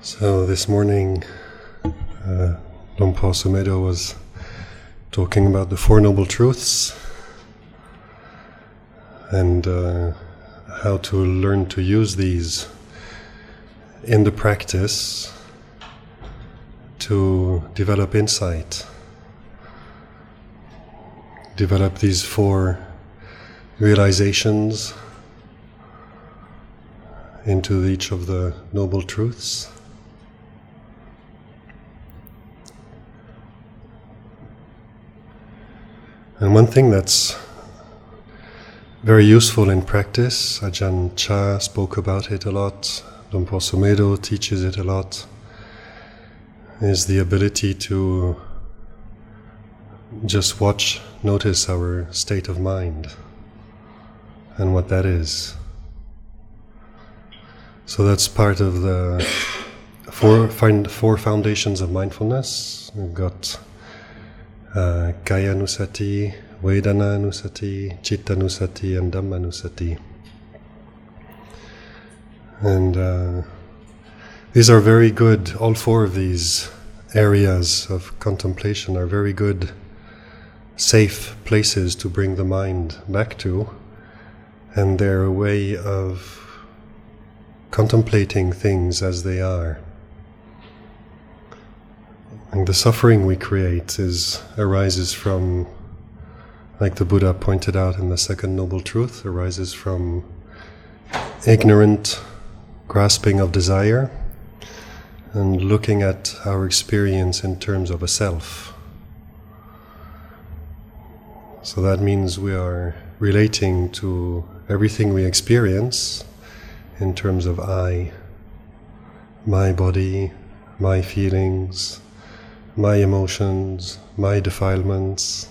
So this morning, Lompo Sumedo was talking about the Four Noble Truths and how to learn to use these in the practice to develop insight, develop these four realizations into each of the Noble Truths. And one thing that's very useful in practice, Ajahn Chah spoke about it a lot, Lompo Sumedo teaches it a lot, is the ability to just notice our state of mind and what that is. So that's part of the four foundations of mindfulness. We've got Kaya Anusati, Vedana Anusati, Chitta Anusati, and Dhamma Anusati. And these are very good, all four of these areas of contemplation are very good, safe places to bring the mind back to, and they're a way of contemplating things as they are. And the suffering we create arises from, like the Buddha pointed out in the second Noble Truth, arises from ignorant grasping of desire and looking at our experience in terms of a self. So that means we are relating to everything we experience in terms of I, my body, my feelings, my emotions, my defilements,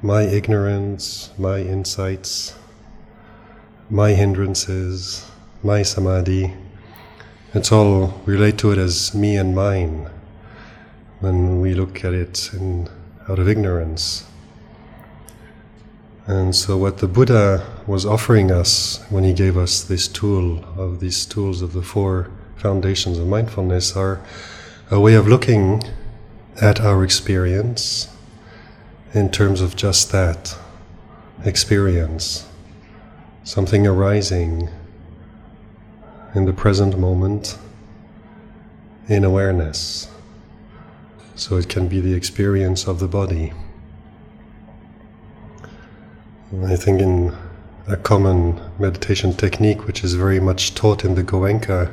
my ignorance, my insights, my hindrances, my samadhi. It's all relate to it as me and mine when we look at it out of ignorance. And so what the Buddha was offering us when he gave us these tools of the four foundations of mindfulness are a way of looking at our experience in terms of just that experience, something arising in the present moment in awareness. So it can be the experience of the body. I think in a common meditation technique, which is very much taught in the Goenka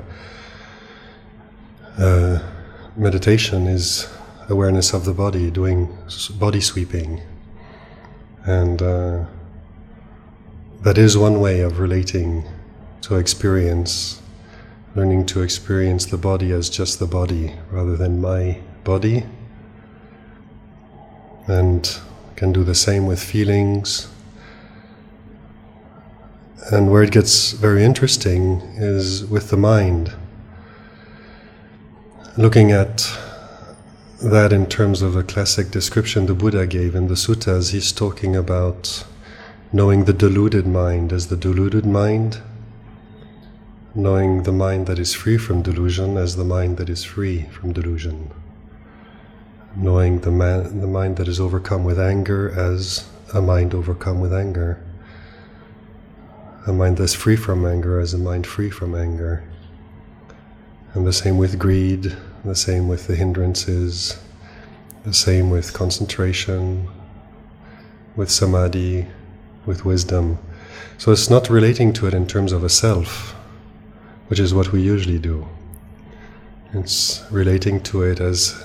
meditation, is awareness of the body, doing body sweeping. And that is one way of relating to experience, learning to experience the body as just the body rather than my body. And can do the same with feelings. And where it gets very interesting is with the mind. Looking at that in terms of a classic description the Buddha gave in the suttas, he's talking about knowing the deluded mind as the deluded mind, knowing the mind that is free from delusion as the mind that is free from delusion, knowing the mind that is overcome with anger as a mind overcome with anger, a mind that's free from anger as a mind free from anger. And the same with greed, the same with the hindrances, the same with concentration, with samadhi, with wisdom. So it's not relating to it in terms of a self, which is what we usually do. It's relating to it as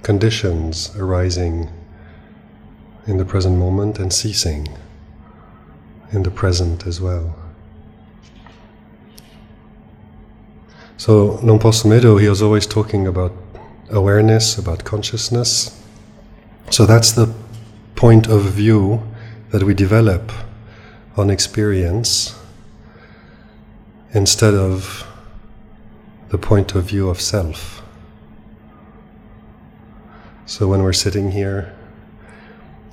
conditions arising in the present moment and ceasing in the present as well. So Lompo Sumedo, he was always talking about awareness, about consciousness. So that's the point of view that we develop on experience instead of the point of view of self. So when we're sitting here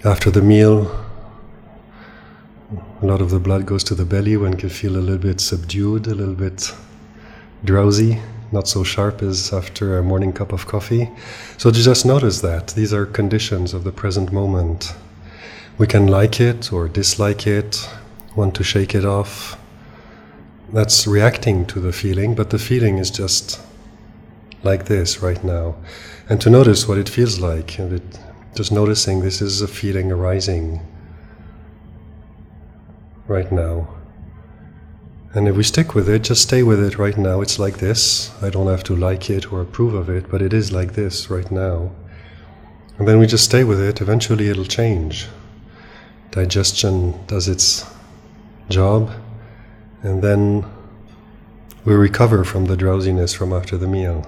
after the meal, a lot of the blood goes to the belly, one can feel a little bit subdued, a little bit drowsy not so sharp as after a morning cup of coffee. So just notice that. These are conditions of the present moment. We can like it or dislike it, want to shake it off. That's reacting to the feeling, but the feeling is just like this right now. And to notice what it feels like, and just noticing this is a feeling arising right now. And if we stick with it, just stay with it right now. It's like this. I don't have to like it or approve of it, but it is like this right now. And then we just stay with it. Eventually it'll change. Digestion does its job, and then we recover from the drowsiness from after the meal,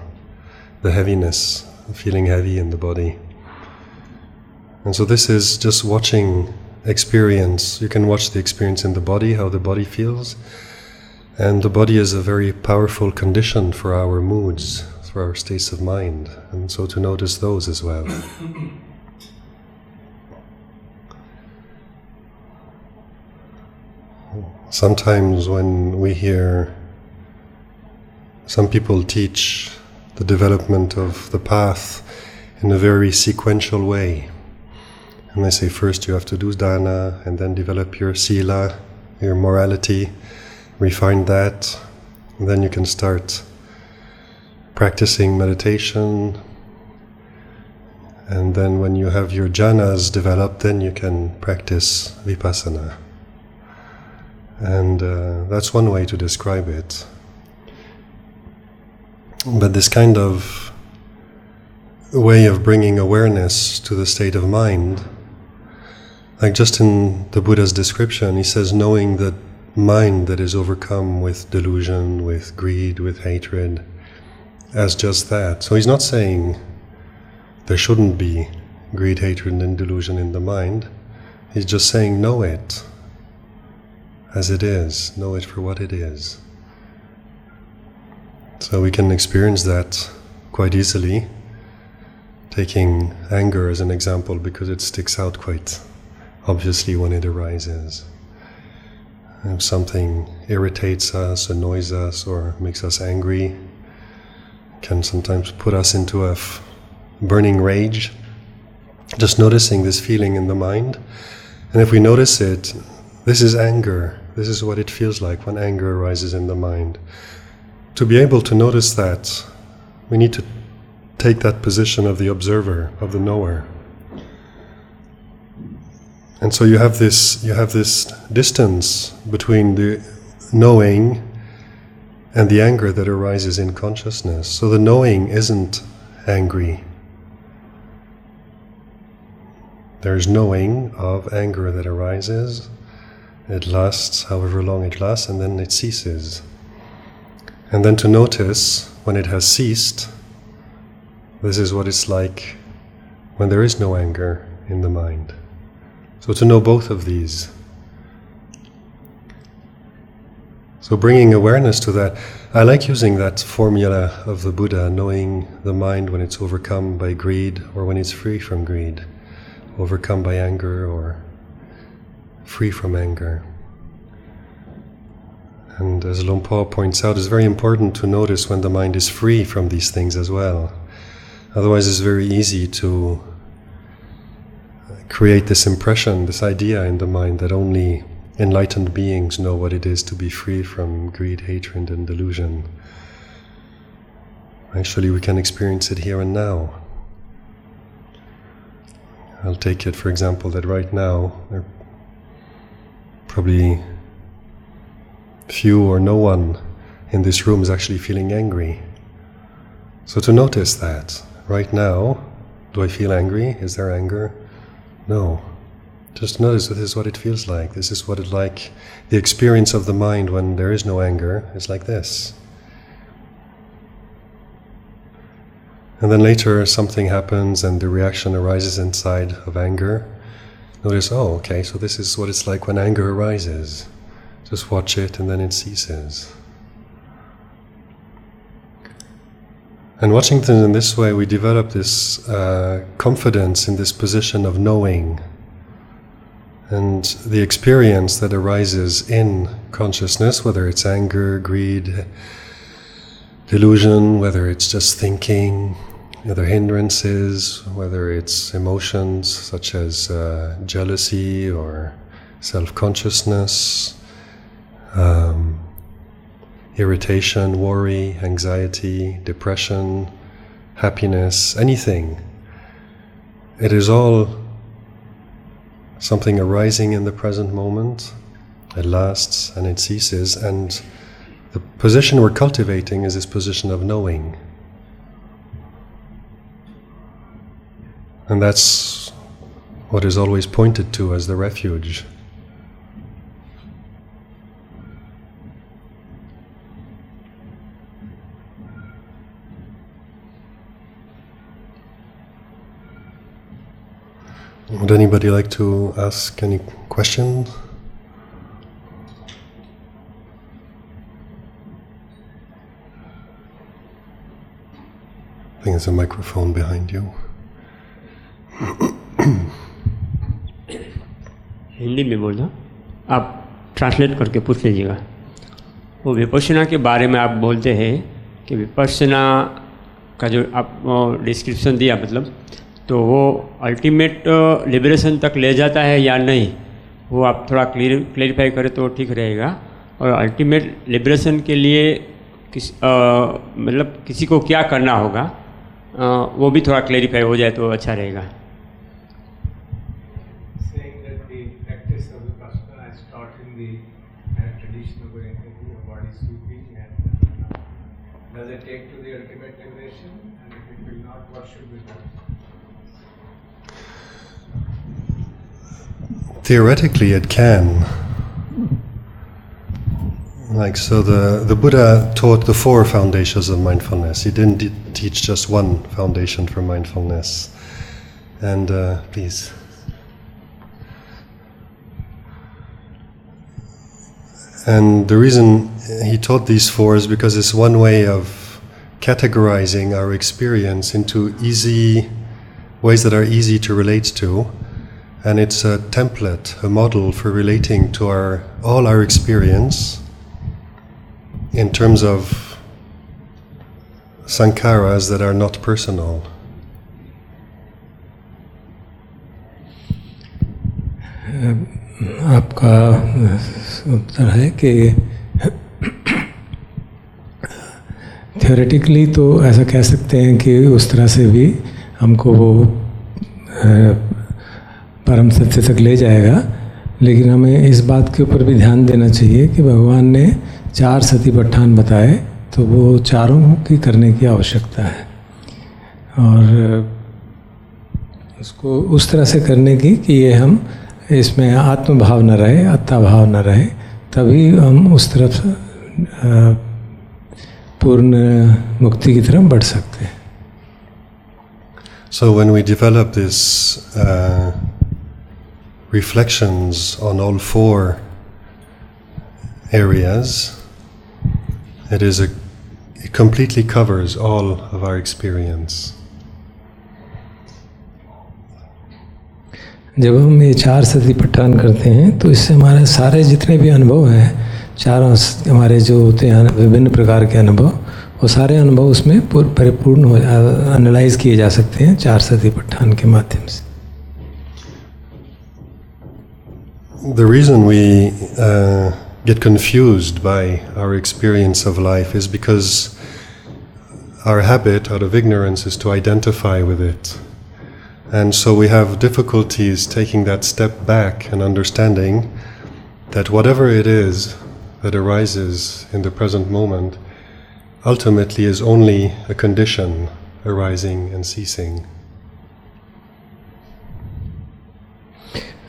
the heaviness, feeling heavy in the body. And so this is just watching experience. You can watch the experience in the body, how the body feels. And the body is a very powerful condition for our moods, for our states of mind. And so to notice those as well. Sometimes when we hear some people teach the development of the path in a very sequential way, and they say first you have to do dana, and then develop your sila, your morality, refine that, and then you can start practicing meditation, and then when you have your jhanas developed, then you can practice vipassana. And that's one way to describe it. But this kind of way of bringing awareness to the state of mind, like just in the Buddha's description, he says knowing that mind that is overcome with delusion, with greed, with hatred, as just that. So he's not saying there shouldn't be greed, hatred, and delusion in the mind. He's just saying know it as it is, know it for what it is. So we can experience that quite easily, taking anger as an example because it sticks out quite obviously when it arises. If something irritates us, annoys us, or makes us angry, it can sometimes put us into a burning rage. Just noticing this feeling in the mind. And if we notice it, this is anger. This is what it feels like when anger arises in the mind. To be able to notice that, we need to take that position of the observer, of the knower. And so you have this distance between the knowing and the anger that arises in consciousness. So the knowing isn't angry. There's knowing of anger that arises. It lasts however long it lasts, and then it ceases. And then to notice when it has ceased, this is what it's like when there is no anger in the mind. So to know both of these. So bringing awareness to that. I like using that formula of the Buddha, knowing the mind when it's overcome by greed or when it's free from greed, overcome by anger or free from anger. And as Luang Por points out, it's very important to notice when the mind is free from these things as well. Otherwise it's very easy to create this impression, this idea in the mind that only enlightened beings know what it is to be free from greed, hatred, and delusion. Actually, we can experience it here and now. I'll take it, for example, that right now there are probably few or no one in this room is actually feeling angry. So to notice that, right now, do I feel angry? Is there anger? No. Just notice that this is what it feels like. This is what it's like. The experience of the mind when there is no anger is like this. And then later something happens and the reaction arises inside of anger. Notice, oh, okay, so this is what it's like when anger arises. Just watch it and then it ceases. And watching things in this way, we develop this confidence in this position of knowing. And the experience that arises in consciousness, whether it's anger, greed, delusion, whether it's just thinking, other hindrances, whether it's emotions such as jealousy or self-consciousness, irritation, worry, anxiety, depression, happiness, anything. It is all something arising in the present moment. It lasts and it ceases, and the position we're cultivating is this position of knowing. And that's what is always pointed to as the refuge. Would anybody like to ask any questions? I think there's a microphone behind you. Hindi में बोलना, आप translate करके पूछ लीजिएगा। वो विपश्यना के बारे में आप बोलते हैं कि विपश्यना का जो आप डिस्क्रिप्शन दिया, मतलब तो वो अल्टीमेट लिबरेशन तक ले जाता है या नहीं, वो आप थोड़ा क्लियरिफाई करें तो ठीक रहेगा। और अल्टीमेट लिबरेशन के लिए मतलब किसी को क्या करना होगा, वो भी थोड़ा क्लियरिफाई हो जाए तो अच्छा रहेगा। Theoretically, it can. Like, so the Buddha taught the 4 foundations of mindfulness. He didn't teach just one foundation for mindfulness. And please. And the reason he taught these 4 is because it's one way of categorizing our experience into easy ways that are easy to relate to. And it's a template, a model for relating to all our experience in terms of sankharas that are not personal. आपका उत्तर है कि theoretically तो ऐसा कह सकते हैं कि उस तरह से भी हमको वो परम सत्य तक ले जाएगा, लेकिन हमें इस बात के ऊपर भी ध्यान देना चाहिए कि भगवान ने 4 सतिपट्ठान बताए, तो वो चारों की करने की आवश्यकता है और उसको उस तरह से करने की कि ये हम इसमें आत्म भाव न रहे, अत्ता भाव न रहे, तभी हम उस तरफ पूर्ण मुक्ति की तरफ बढ़ सकते हैं। So when we develop this reflections on all 4 areas, it completely covers all of our experience. जब हम ये 4 सतिपट्ठान करते हैं तो इससे हमारे सारे जितने भी अनुभव हैं, चारों हमारे जो होते हैं विभिन्न प्रकार के अनुभव, वो सारे अनुभव उसमें परिपूर्ण हो एनालाइज किए जा सकते हैं 4 सतिपट्ठान के माध्यम से। The reason we get confused by our experience of life is because our habit out of ignorance is to identify with it. And so we have difficulties taking that step back and understanding that whatever it is that arises in the present moment ultimately is only a condition arising and ceasing.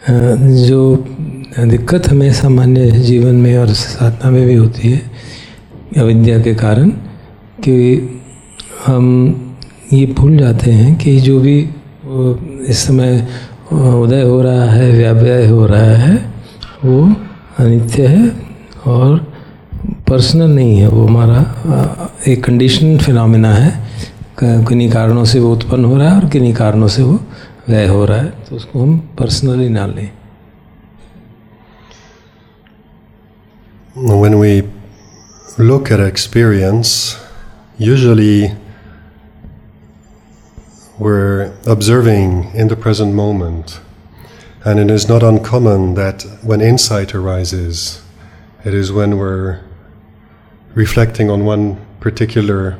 जो दिक्कत हमें सामान्य जीवन में और साधना में भी होती है अविद्या के कारण, कि हम ये भूल जाते हैं कि जो भी इस समय उदय हो रहा है, व्याप्य हो रहा है, वो अनित्य है और पर्सनल नहीं है। वो हमारा एक कंडीशन फिनोमेना है, किन्हीं कारणों से वो उत्पन्न हो रहा है और किन्हीं कारणों से वो व्यय हो रहा है, तो उसको हम पर्सनली ना लें। When we look at experience usually we're observing in the present moment, and it is not uncommon that when insight arises, it is when we're reflecting on one particular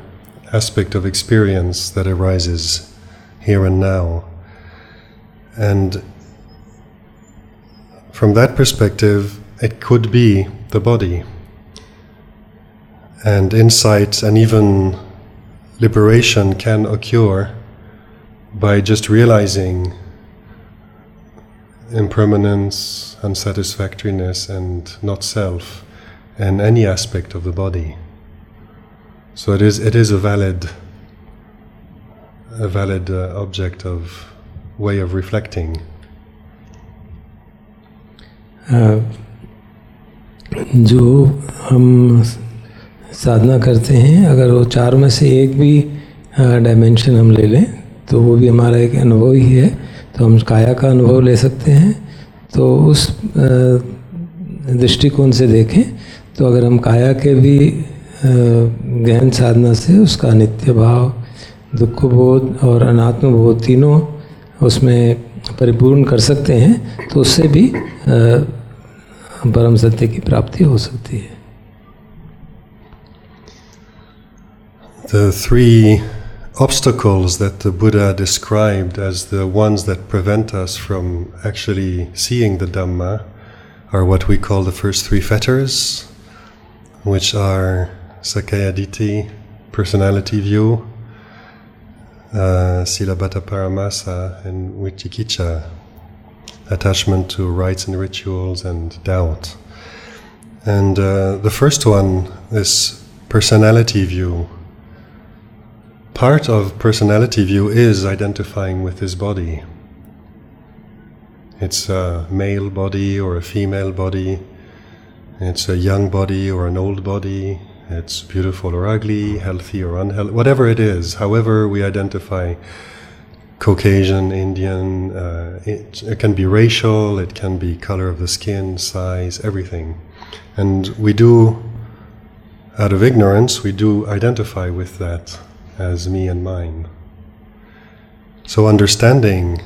aspect of experience that arises here and now. And from that perspective, it could be the body. And insight and even liberation can occur by just realizing impermanence, unsatisfactoriness, and not self in any aspect of the body. So it is a valid object of way of reflecting. जो हम साधना करते हैं, अगर वो चारों में से एक भी डायमेंशन हम ले लें तो वो भी हमारा एक अनुभव ही है. तो हम काया का अनुभव ले सकते हैं. तो उस दृष्टिकोण से देखें तो अगर हम काया के भी गहन साधना से उसका नित्य भाव, दुख बोध और अनात्म बोध तीनों उसमें परिपूर्ण कर सकते हैं तो उससे भी परम सत्य की प्राप्ति हो सकती है. The three obstacles that the Buddha described as the ones that prevent us from actually seeing the Dhamma are what we call the first three fetters, which are Sakkaya Ditthi, personality view, Silabbata Paramasa, and Vicikicca, attachment to rites and rituals and doubt. And the first one is personality view. Part of personality view is identifying with this body. It's a male body or a female body. It's a young body or an old body. It's beautiful or ugly, healthy or unhealthy, whatever it is, however we identify. Caucasian, Indian, it can be racial, it can be color of the skin, size, everything. And we do, out of ignorance, we do identify with that as me and mine. So understanding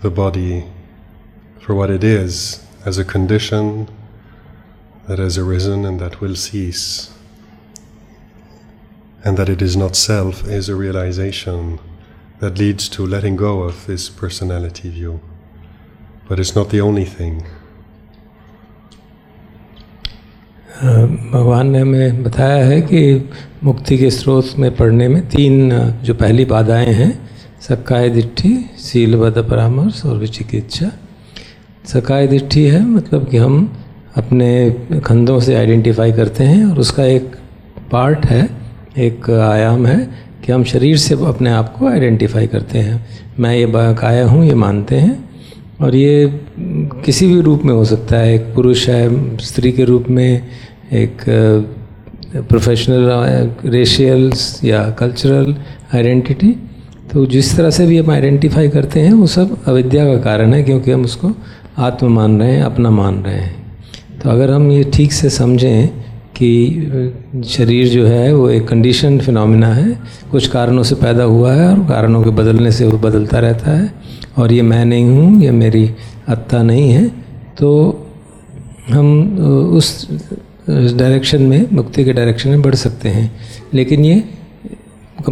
the body for what it is, as a condition that has arisen and that will cease, and that it is not self, is a realization that leads to letting go of this personality view. But it's not the only thing. भगवान ने हमें बताया है कि मुक्ति के स्रोत में पढ़ने में तीन जो पहली बाधाएं हैं, सक्काय दिट्ठी, सीलबद्ध परामर्श और विचिकित्सा. सक्काय दिट्ठी है मतलब कि हम अपने खंडों से आइडेंटिफाई करते हैं और उसका एक पार्ट है, एक आयाम है कि हम शरीर से अपने आप को आइडेंटिफाई करते हैं. मैं ये काया हूँ, ये मानते हैं. और ये किसी भी रूप में हो सकता है, एक पुरुष है, स्त्री के रूप में, एक प्रोफेशनल, रेशियल्स या कल्चरल आइडेंटिटी. तो जिस तरह से भी हम आइडेंटिफाई करते हैं वो सब अविद्या का कारण है, क्योंकि हम उसको आत्म मान रहे हैं, अपना मान रहे हैं. तो अगर हम ये ठीक से समझें कि शरीर जो है वो एक कंडीशन फिनोमिना है, कुछ कारणों से पैदा हुआ है और कारणों के बदलने से वो बदलता रहता है, और ये मैं नहीं हूँ, ये मेरी आत्मा नहीं है, तो हम उस डायरेक्शन में, मुक्ति के डायरेक्शन में बढ़ सकते हैं. लेकिन ये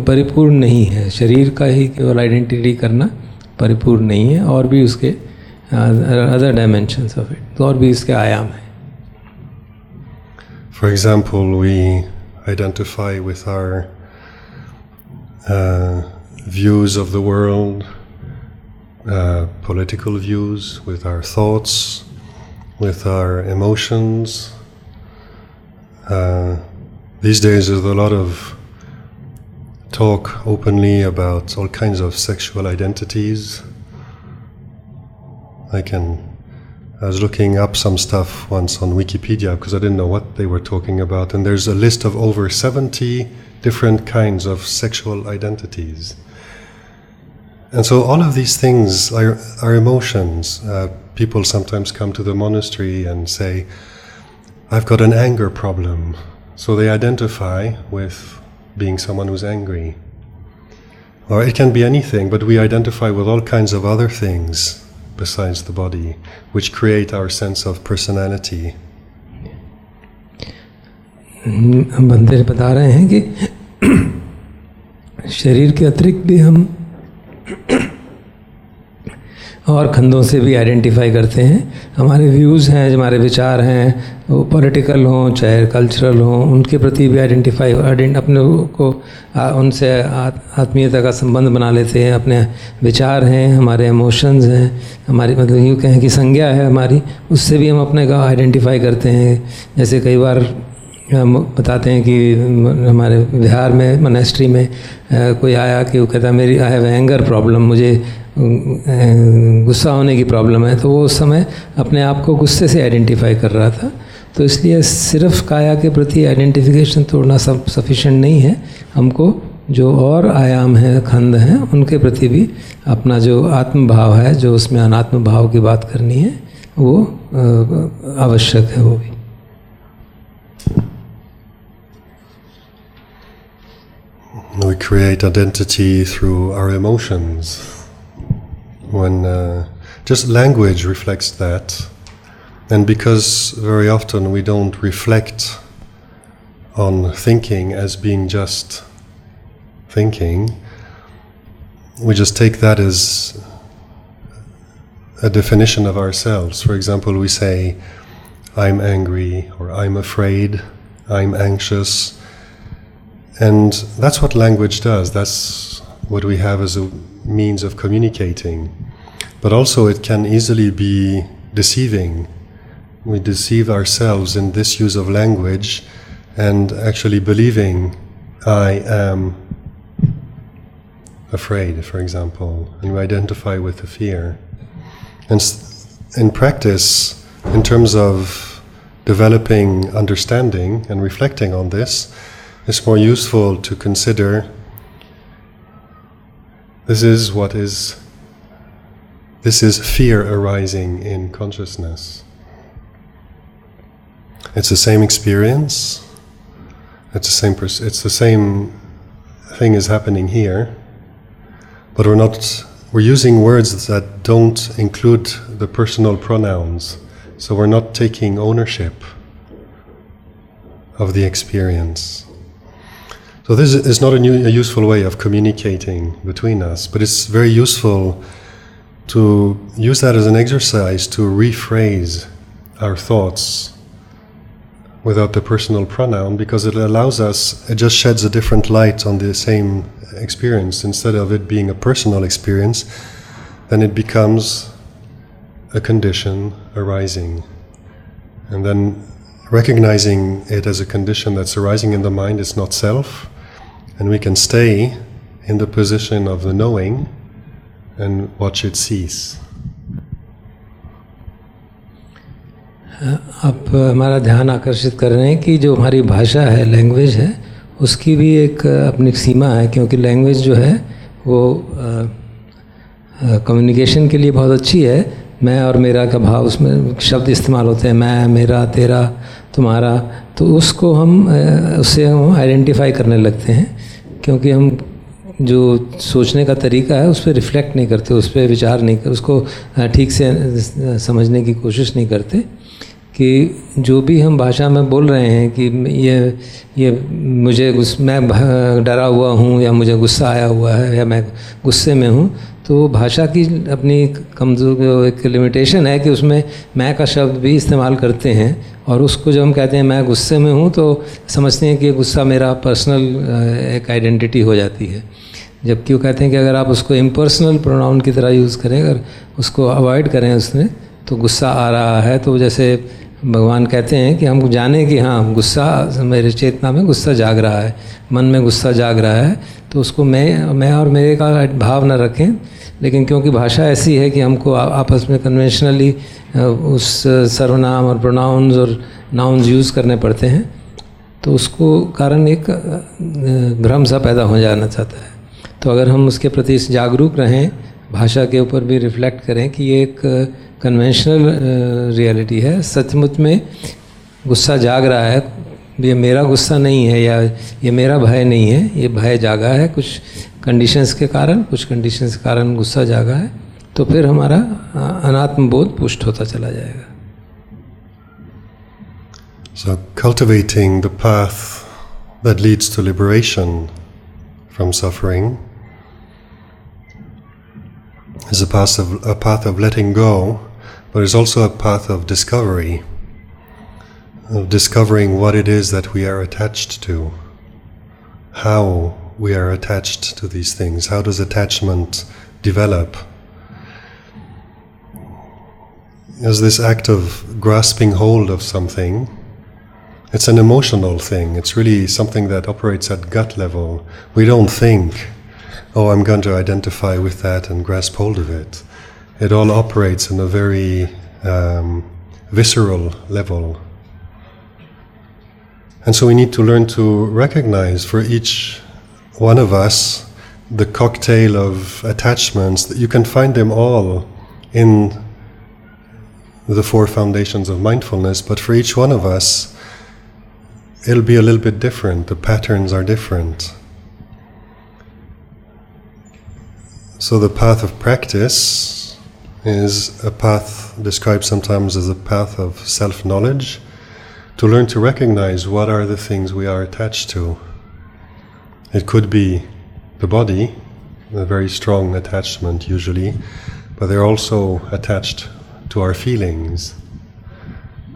परिपूर्ण नहीं है. शरीर का ही केवल आइडेंटिटी करना परिपूर्ण नहीं है, और भी उसके अदर डायमेंशंस ऑफ इट, तो और भी इसके आयाम हैं. For example, we identify with our views of the world, political views, with our thoughts, with our emotions. These days there's a lot of talk openly about all kinds of sexual identities. I was looking up some stuff once on Wikipedia because I didn't know what they were talking about, and there's a list of over 70 different kinds of sexual identities. And so all of these things are emotions. People sometimes come to the monastery and say, I've got an anger problem. So they identify with being someone who's angry. Or it can be anything, but we identify with all kinds of other things besides the body, which create our sense of personality. बंदे बता रहे हैं कि शरीर के अतिरिक्त भी हम और खंडों से भी आइडेंटिफाई करते हैं. हमारे व्यूज़ हैं, हमारे विचार हैं, वो पॉलिटिकल हों चाहे कल्चरल हों, उनके प्रति भी आइडेंटिफाई अपने को उनसे आत्मीयता का संबंध बना लेते हैं. अपने विचार हैं, हमारे इमोशंस हैं, हमारी मतलब यूँ कहें कि संज्ञा है हमारी, उससे भी हम अपने को आइडेंटिफाई करते हैं. जैसे कई बार हम बताते हैं कि हमारे बिहार में मोनेस्ट्री में कोई आया कि वो कहता मेरी आई हैव एंगर प्रॉब्लम, मुझे गुस्सा होने की प्रॉब्लम है. तो वो उस समय अपने आप को गुस्से से आइडेंटिफाई कर रहा था. तो इसलिए सिर्फ काया के प्रति आइडेंटिफिकेशन तोड़ना सफिशिएंट नहीं है. हमको जो और आयाम हैं, खंड हैं, उनके प्रति भी अपना जो आत्म भाव है, जो उसमें अनात्म भाव की बात करनी है, वो आवश्यक है. वो भी we create identity through our emotions. When just language reflects that, and because very often we don't reflect on thinking as being just thinking, we just take that as a definition of ourselves. For example, we say, I'm angry, or I'm afraid, I'm anxious. And that's what language does. That's what we have as a means of communicating. But also it can easily be deceiving. We deceive ourselves in this use of language and actually believing I am afraid, for example, and we identify with the fear. And in practice, in terms of developing understanding and reflecting on this, it's more useful to consider this is fear arising in consciousness. It's the same experience, it's the same thing is happening here, but we're using words that don't include the personal pronouns, so we're not taking ownership of the experience. So this is not a useful way of communicating between us, but it's very useful to use that as an exercise to rephrase our thoughts without the personal pronoun, because it just sheds a different light on the same experience. Instead of it being a personal experience, then it becomes a condition arising. And then recognizing it as a condition that's arising in the mind is not self, and we can stay in the position of the knowing and watch it cease. आप हमारा ध्यान आकर्षित कर रहे हैं कि जो हमारी भाषा है, लैंग्वेज है, उसकी भी एक अपनी सीमा है, क्योंकि लैंग्वेज जो है वो कम्युनिकेशन के लिए बहुत अच्छी है. मैं और मेरा का भाव उसमें शब्द इस्तेमाल होते हैं, मैं, मेरा, तेरा, तुम्हारा. तो उसको उससे हम आइडेंटिफाई करने लगते हैं, क्योंकि हम जो सोचने का तरीका है उस पर रिफ्लेक्ट नहीं करते, उस पर विचार नहीं करते, उसको ठीक से समझने की कोशिश नहीं करते कि जो भी हम भाषा में बोल रहे हैं कि ये मैं डरा हुआ हूँ, या मुझे गुस्सा आया हुआ है, या मैं गुस्से में हूँ. तो भाषा की अपनी कमज़ोर एक लिमिटेशन है कि उसमें मैं का शब्द भी इस्तेमाल करते हैं, और उसको जब हम कहते हैं मैं गुस्से में हूँ तो समझते हैं कि ये गुस्सा मेरा पर्सनल एक आइडेंटिटी हो जाती है. जबकि वो कहते हैं कि अगर आप उसको इम्पर्सनल प्रोनाउन की तरह यूज़ करें, अगर उसको अवॉइड करें उसमें, तो गुस्सा आ रहा है तो जैसे भगवान कहते हैं कि हम जाने कि हाँ गुस्सा, मेरे चेतना में गुस्सा जाग रहा है, मन में गुस्सा जाग रहा है, तो उसको मैं और मेरे का भाव न रखें. लेकिन क्योंकि भाषा ऐसी है कि हमको आपस में कन्वेंशनली उस सर्वनाम और प्रोनाउंस और नाउन्स यूज़ करने पड़ते हैं, तो उसको कारण एक भ्रम सा पैदा हो जाना चाहता है. तो अगर हम उसके प्रति जागरूक रहें, भाषा के ऊपर भी रिफ्लेक्ट करें कि ये एक कन्वेंशनल रियलिटी है, सचमुच में गुस्सा जाग रहा है, ये मेरा गुस्सा नहीं है या ये मेरा भय नहीं है, ये भय जागा है कुछ कंडीशंस के कारण, कुछ कंडीशंस के कारण गुस्सा जागा है, तो फिर हमारा अनात्म बोध पुष्ट होता चला जाएगा. So cultivating the path that leads to liberation from suffering is a path of letting go, but it's also a path of discovery, of discovering what it is that we are attached to, how we are attached to these things, how does attachment develop. As this act of grasping hold of something, it's an emotional thing. It's really something that operates at gut level. We don't think, oh, I'm going to identify with that and grasp hold of it. It all operates in a very visceral level. And so we need to learn to recognize for each one of us the cocktail of attachments, that you can find them all in the 4 foundations of mindfulness, but for each one of us it'll be a little bit different. The patterns are different. So the path of practice is a path described sometimes as a path of self-knowledge, to learn to recognize what are the things we are attached to. It could be the body, a very strong attachment usually, but they're also attached to our feelings.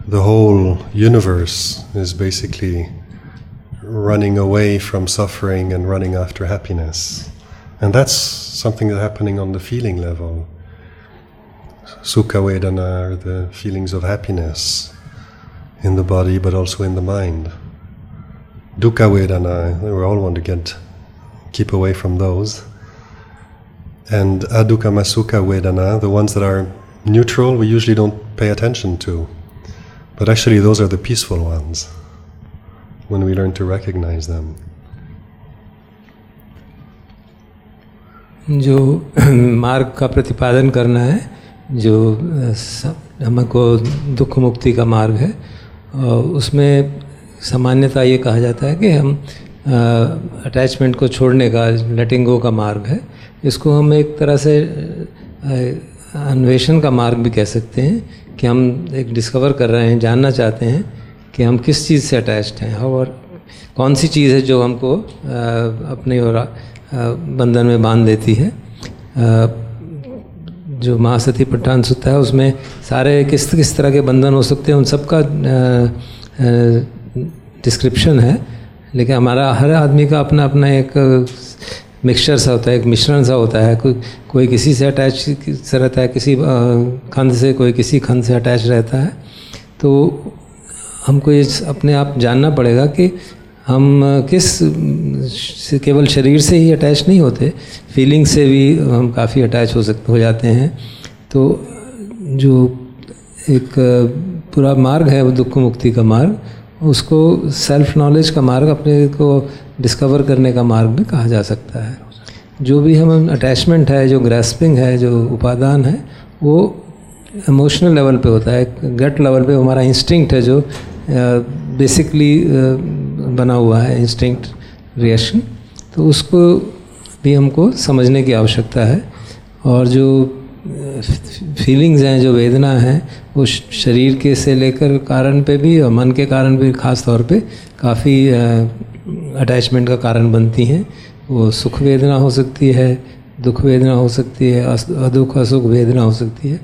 The whole universe is basically running away from suffering and running after happiness. And that's something that's happening on the feeling level. Sukha Vedana are the feelings of happiness in the body, but also in the mind. Dukkha Vedana, we all want to keep away from those. And Adukkama Sukha Vedana, the ones that are neutral, we usually don't pay attention to. But actually those are the peaceful ones, when we learn to recognize them. जो मार्ग का प्रतिपादन करना है, जो हमको दुख मुक्ति का मार्ग है, उसमें सामान्यतः ये कहा जाता है कि हम अटैचमेंट को छोड़ने का, लेटिंग गो का मार्ग है. इसको हम एक तरह से अन्वेषण का मार्ग भी कह सकते हैं, कि हम एक डिस्कवर कर रहे हैं, जानना चाहते हैं कि हम किस चीज़ से अटैच्ड हैं, और कौन सी चीज़ है जो हमको अपनी ओर बंधन में बांध देती है. जो महासती पट्टान सुत्ता है उसमें सारे किस तरह के बंधन हो सकते हैं, उन सब का डिस्क्रिप्शन है. लेकिन हमारा हर आदमी का अपना अपना एक मिक्सचर सा होता है, एक मिश्रण सा होता है. कोई किसी से अटैच रहता है, किसी खंड से, कोई किसी खंड से अटैच रहता है. तो हमको ये अपने आप जानना पड़ेगा कि हम केवल शरीर से ही अटैच नहीं होते, फीलिंग से भी हम काफ़ी अटैच हो जाते हैं. तो जो एक पूरा मार्ग है वो दुख मुक्ति का मार्ग, उसको सेल्फ नॉलेज का मार्ग, अपने को डिस्कवर करने का मार्ग भी कहा जा सकता है. जो भी हम अटैचमेंट है, जो ग्रैस्पिंग है, जो उपादान है, वो इमोशनल लेवल पे होता है, गट लेवल पे हमारा इंस्टिंक्ट है, जो बेसिकली बना हुआ है, इंस्टिंक्ट रिएक्शन. तो उसको भी हमको समझने की आवश्यकता है. और जो फीलिंग्स हैं, जो वेदना है, वो शरीर के से लेकर कारण पे भी और मन के कारण भी ख़ास तौर पे काफ़ी अटैचमेंट का कारण बनती हैं. वो सुख वेदना हो सकती है, दुख वेदना हो सकती है, अदुख असुख वेदना हो सकती है.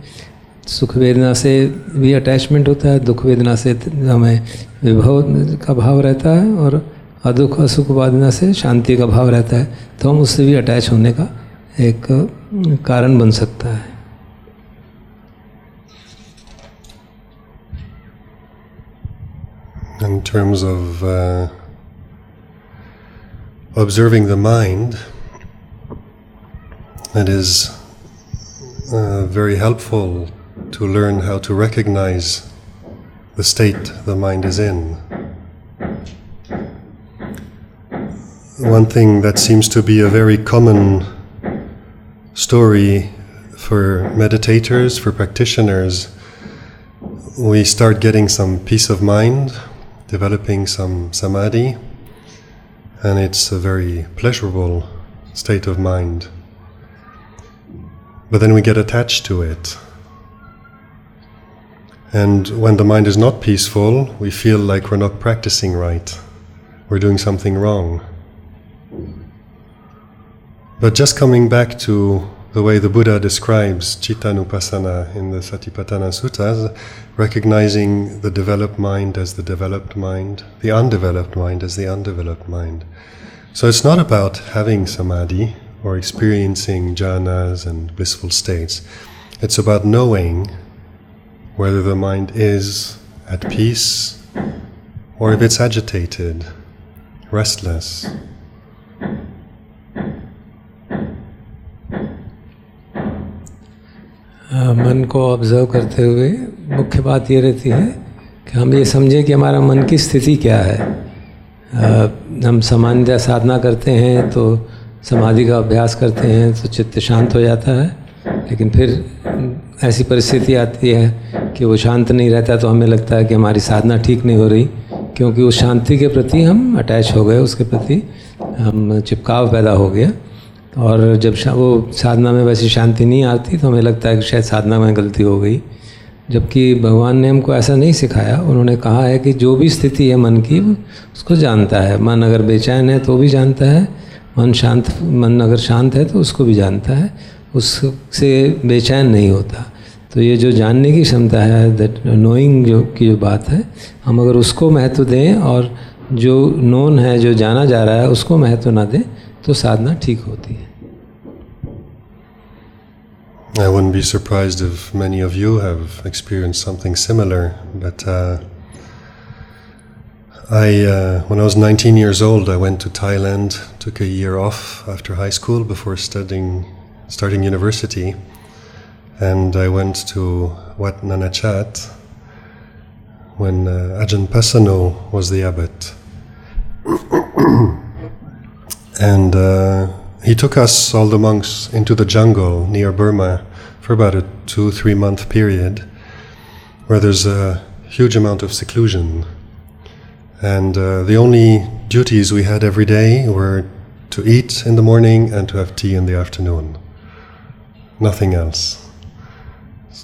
सुख वेदना से भी अटैचमेंट होता है, दुख वेदना से हमें विभव का भाव रहता है, और अदुख असुख वेदना से शांति का भाव रहता है. तो हम उससे भी अटैच होने का एक कारण बन सकता है. In terms of observing the mind, it is very helpful to learn how to recognize the state the mind is in. One thing that seems to be a very common story for meditators, for practitioners, we start getting some peace of mind, developing some samadhi, and it's a very pleasurable state of mind. But then we get attached to it. And when the mind is not peaceful, we feel like we're not practicing right. We're doing something wrong. But just coming back to the way the Buddha describes Cittanupassana in the Satipatthana Suttas, recognizing the developed mind as the developed mind, the undeveloped mind as the undeveloped mind. So it's not about having samadhi or experiencing jhanas and blissful states. It's about knowing whether the mind is at peace or if it's agitated, restless. मन को observe करते हुए मुख्य बात ये रहती है कि हम ये समझें कि हमारा मन की स्थिति क्या है। हम सामान्य साधना करते हैं तो समाधि का अभ्यास करते हैं तो चित्त शांत हो जाता है, लेकिन फिर ऐसी परिस्थिति आती है कि वो शांत नहीं रहता तो हमें लगता है कि हमारी साधना ठीक नहीं हो रही, क्योंकि उस शांति के प्रति हम अटैच हो गए, उसके प्रति हम चिपकाव पैदा हो गया। और जब वो साधना में वैसी शांति नहीं आती तो हमें लगता है कि शायद साधना में गलती हो गई, जबकि भगवान ने हमको ऐसा नहीं सिखाया। उन्होंने कहा है कि जो भी स्थिति है मन की उसको जानता है। मन अगर बेचैन है तो भी जानता है, मन अगर शांत है तो उसको भी जानता है, उससे बेचैन नहीं होता। तो ये जो जानने की क्षमता है, दैट नोइंग जो बात है, हम अगर उसको महत्व दें और जो नोन है, जो जाना जा रहा है, उसको महत्व ना दें तो साधना ठीक होती है। I wouldn't be surprised if many of you have experienced something similar, but when I was 19 years old, I went to Thailand, took a year off after high school before starting university, and I went to Wat Nanachat when Ajahn Asoko was the abbot. And he took us, all the monks, into the jungle near Burma for about a 2-3 month period where there's a huge amount of seclusion. And the only duties we had every day were to eat in the morning and to have tea in the afternoon. Nothing else.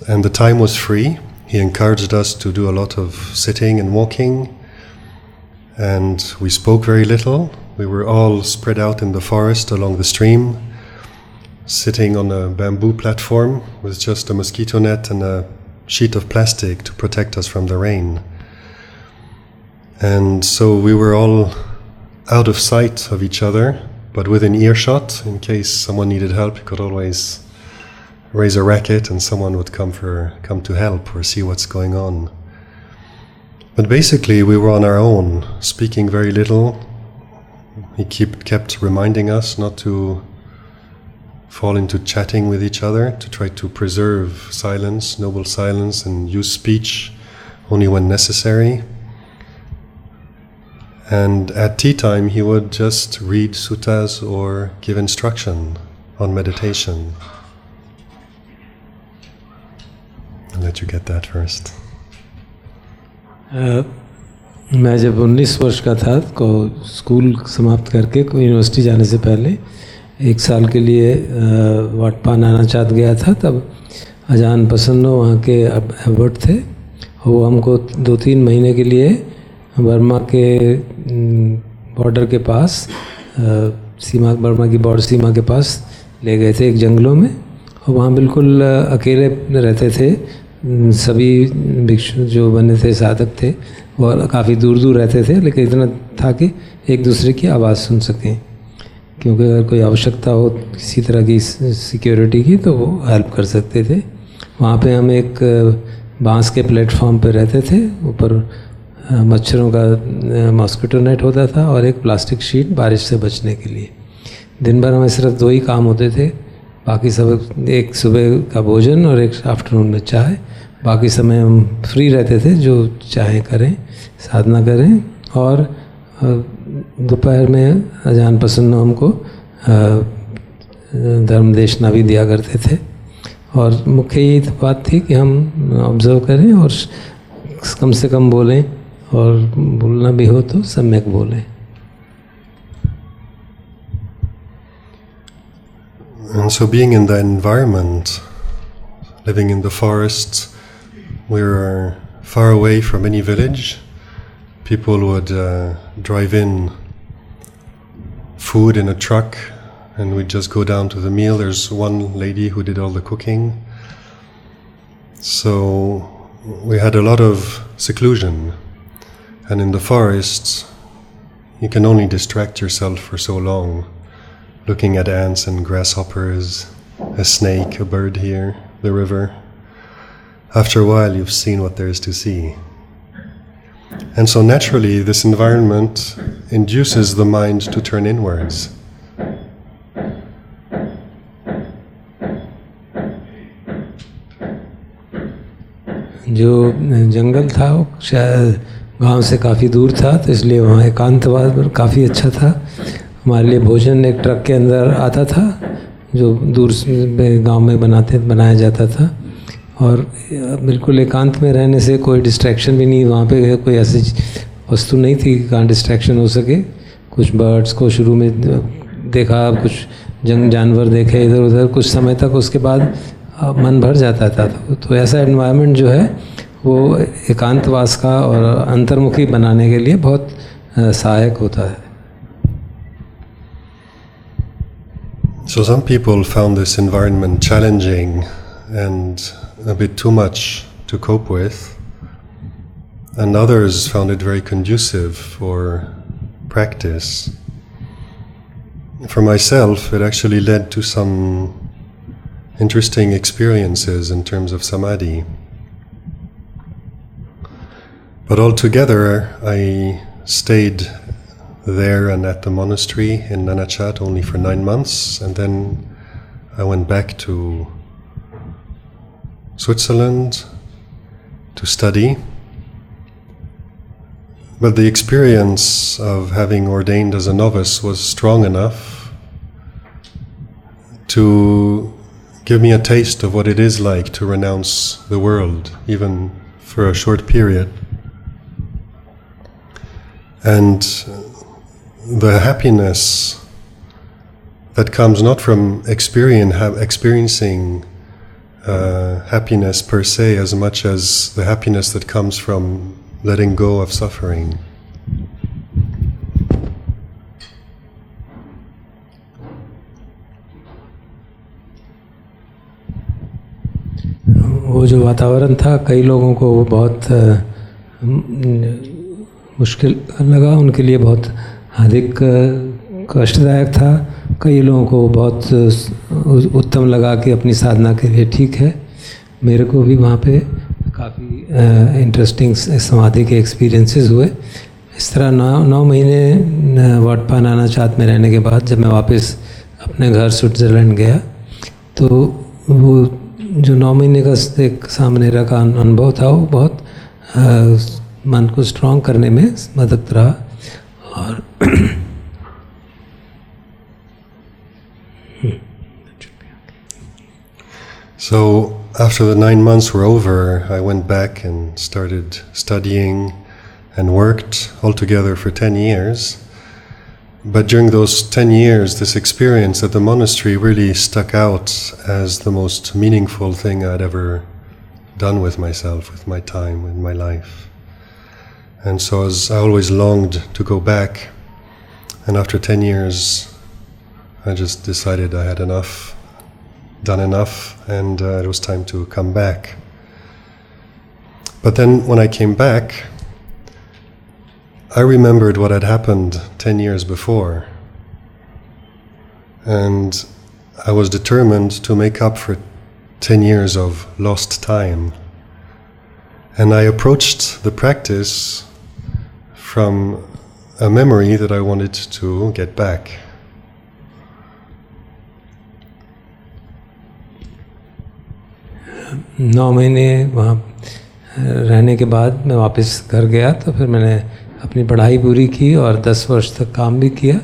And the time was free. He encouraged us to do a lot of sitting and walking. And we spoke very little. We were all spread out in the forest along the stream, sitting on a bamboo platform with just a mosquito net and a sheet of plastic to protect us from the rain. And so we were all out of sight of each other, but within earshot. In case someone needed help, you could always raise a racket and someone would come to help or see what's going on. But basically we were on our own, speaking very little. He kept reminding us not to fall into chatting with each other, to try to preserve silence, noble silence, and use speech only when necessary. And at tea time he would just read suttas or give instruction on meditation. I'll let you get that first. मैं जब 19 वर्ष का था तो school समाप्त करके university जाने से पहले 1 साल के लिए वाटपा नानाचात गया था। तब अजान प्रसन्न वहाँ के एबर्ट थे, वो हमको 2-3 महीने के लिए बर्मा के बॉर्डर के पास, बर्मा की बॉर्डर सीमा के पास ले गए थे एक जंगलों में, और वहाँ बिल्कुल अकेले रहते थे। सभी भिक्षु जो बने थे, साधक थे, वो काफ़ी दूर दूर रहते थे, लेकिन इतना था कि एक दूसरे की आवाज़ सुन सकें, क्योंकि अगर कोई आवश्यकता हो किसी तरह की सिक्योरिटी की तो वो हेल्प कर सकते थे। वहाँ पे हम एक बांस के प्लेटफॉर्म पे रहते थे, ऊपर मच्छरों का मॉस्किटो नेट होता था और एक प्लास्टिक शीट बारिश से बचने के लिए। दिन भर हमें सिर्फ 2 ही काम होते थे, बाकी सब एक सुबह का भोजन और एक आफ्टरनून में चाय। बाकी समय हम फ्री रहते थे, जो चाहे करें, साधना करें। और दोपहर में अजान प्रसन्न हमको धर्म देशना भी दिया करते थे। और मुख्य यही बात थी कि हम ऑब्ज़र्व करें और कम से कम बोलें और बोलना भी हो तो सम्यक बोलें। And so being in the environment, living in the forests, we were far away from any village. People would drive in food in a truck and we'd just go down to the meal. There's one lady who did all the cooking. So we had a lot of seclusion. And in the forests, you can only distract yourself for so long, looking at ants and grasshoppers, a snake, a bird here, the river. After a while, you've seen what there is to see. And so naturally, this environment induces the mind to turn inwards. जो जंगल था वो शायद गांव से काफ़ी दूर था, तो इसलिए वहाँ एकांतवाद काफ़ी अच्छा था। हमारे लिए भोजन एक ट्रक के अंदर आता था जो दूर गांव में बनाया जाता था, और बिल्कुल एकांत में रहने से कोई डिस्ट्रैक्शन भी नहीं। वहाँ पे कोई ऐसी वस्तु नहीं थी कहाँ डिस्ट्रैक्शन हो सके। कुछ बर्ड्स को शुरू में देखा, कुछ जानवर देखे इधर उधर, कुछ समय तक, उसके बाद मन भर जाता था। तो ऐसा एनवायरनमेंट जो है वो एकांतवास का और अंतर्मुखी बनाने के लिए बहुत सहायक होता है। So some people found this environment challenging and a bit too much to cope with, and others found it very conducive for practice. For myself, it actually led to some interesting experiences in terms of samadhi. But altogether, I stayed there and at the monastery in Nanachat only for 9 months, and then I went back to Switzerland to study. But the experience of having ordained as a novice was strong enough to give me a taste of what it is like to renounce the world, even for a short period. And the happiness that comes not from experiencing happiness per se, as much as the happiness that comes from letting go of suffering. वो जो वातावरण था, कई लोगों को वो बहुत मुश्किल लगा, उनके लिए बहुत अधिक कष्टदायक था। कई लोगों को बहुत उत्तम लगा कि अपनी साधना के लिए ठीक है। मेरे को भी वहाँ पे काफ़ी इंटरेस्टिंग समाधि के एक्सपीरियंसेस हुए। इस तरह 9 महीने वाटपा नानाचात में रहने के बाद जब मैं वापस अपने घर स्विट्ज़रलैंड गया, तो वो जो 9 महीने का एक सामने का अनुभव था, वो बहुत मन को स्ट्रॉन्ग करने में मदद रहा। और So after the 9 months were over, I went back and started studying and worked altogether for 10 years. But during those 10 years, this experience at the monastery really stuck out as the most meaningful thing I'd ever done with myself, with my time, with my life. And so as I always longed to go back, and after 10 years, I just decided I had done enough, and it was time to come back. But then when I came back, I remembered what had happened 10 years before, and I was determined to make up for 10 years of lost time. And I approached the practice from a memory that I wanted to get back. नौ महीने वहाँ रहने के बाद मैं वापस घर गया, तो फिर मैंने अपनी पढ़ाई पूरी की और 10 वर्ष तक काम भी किया।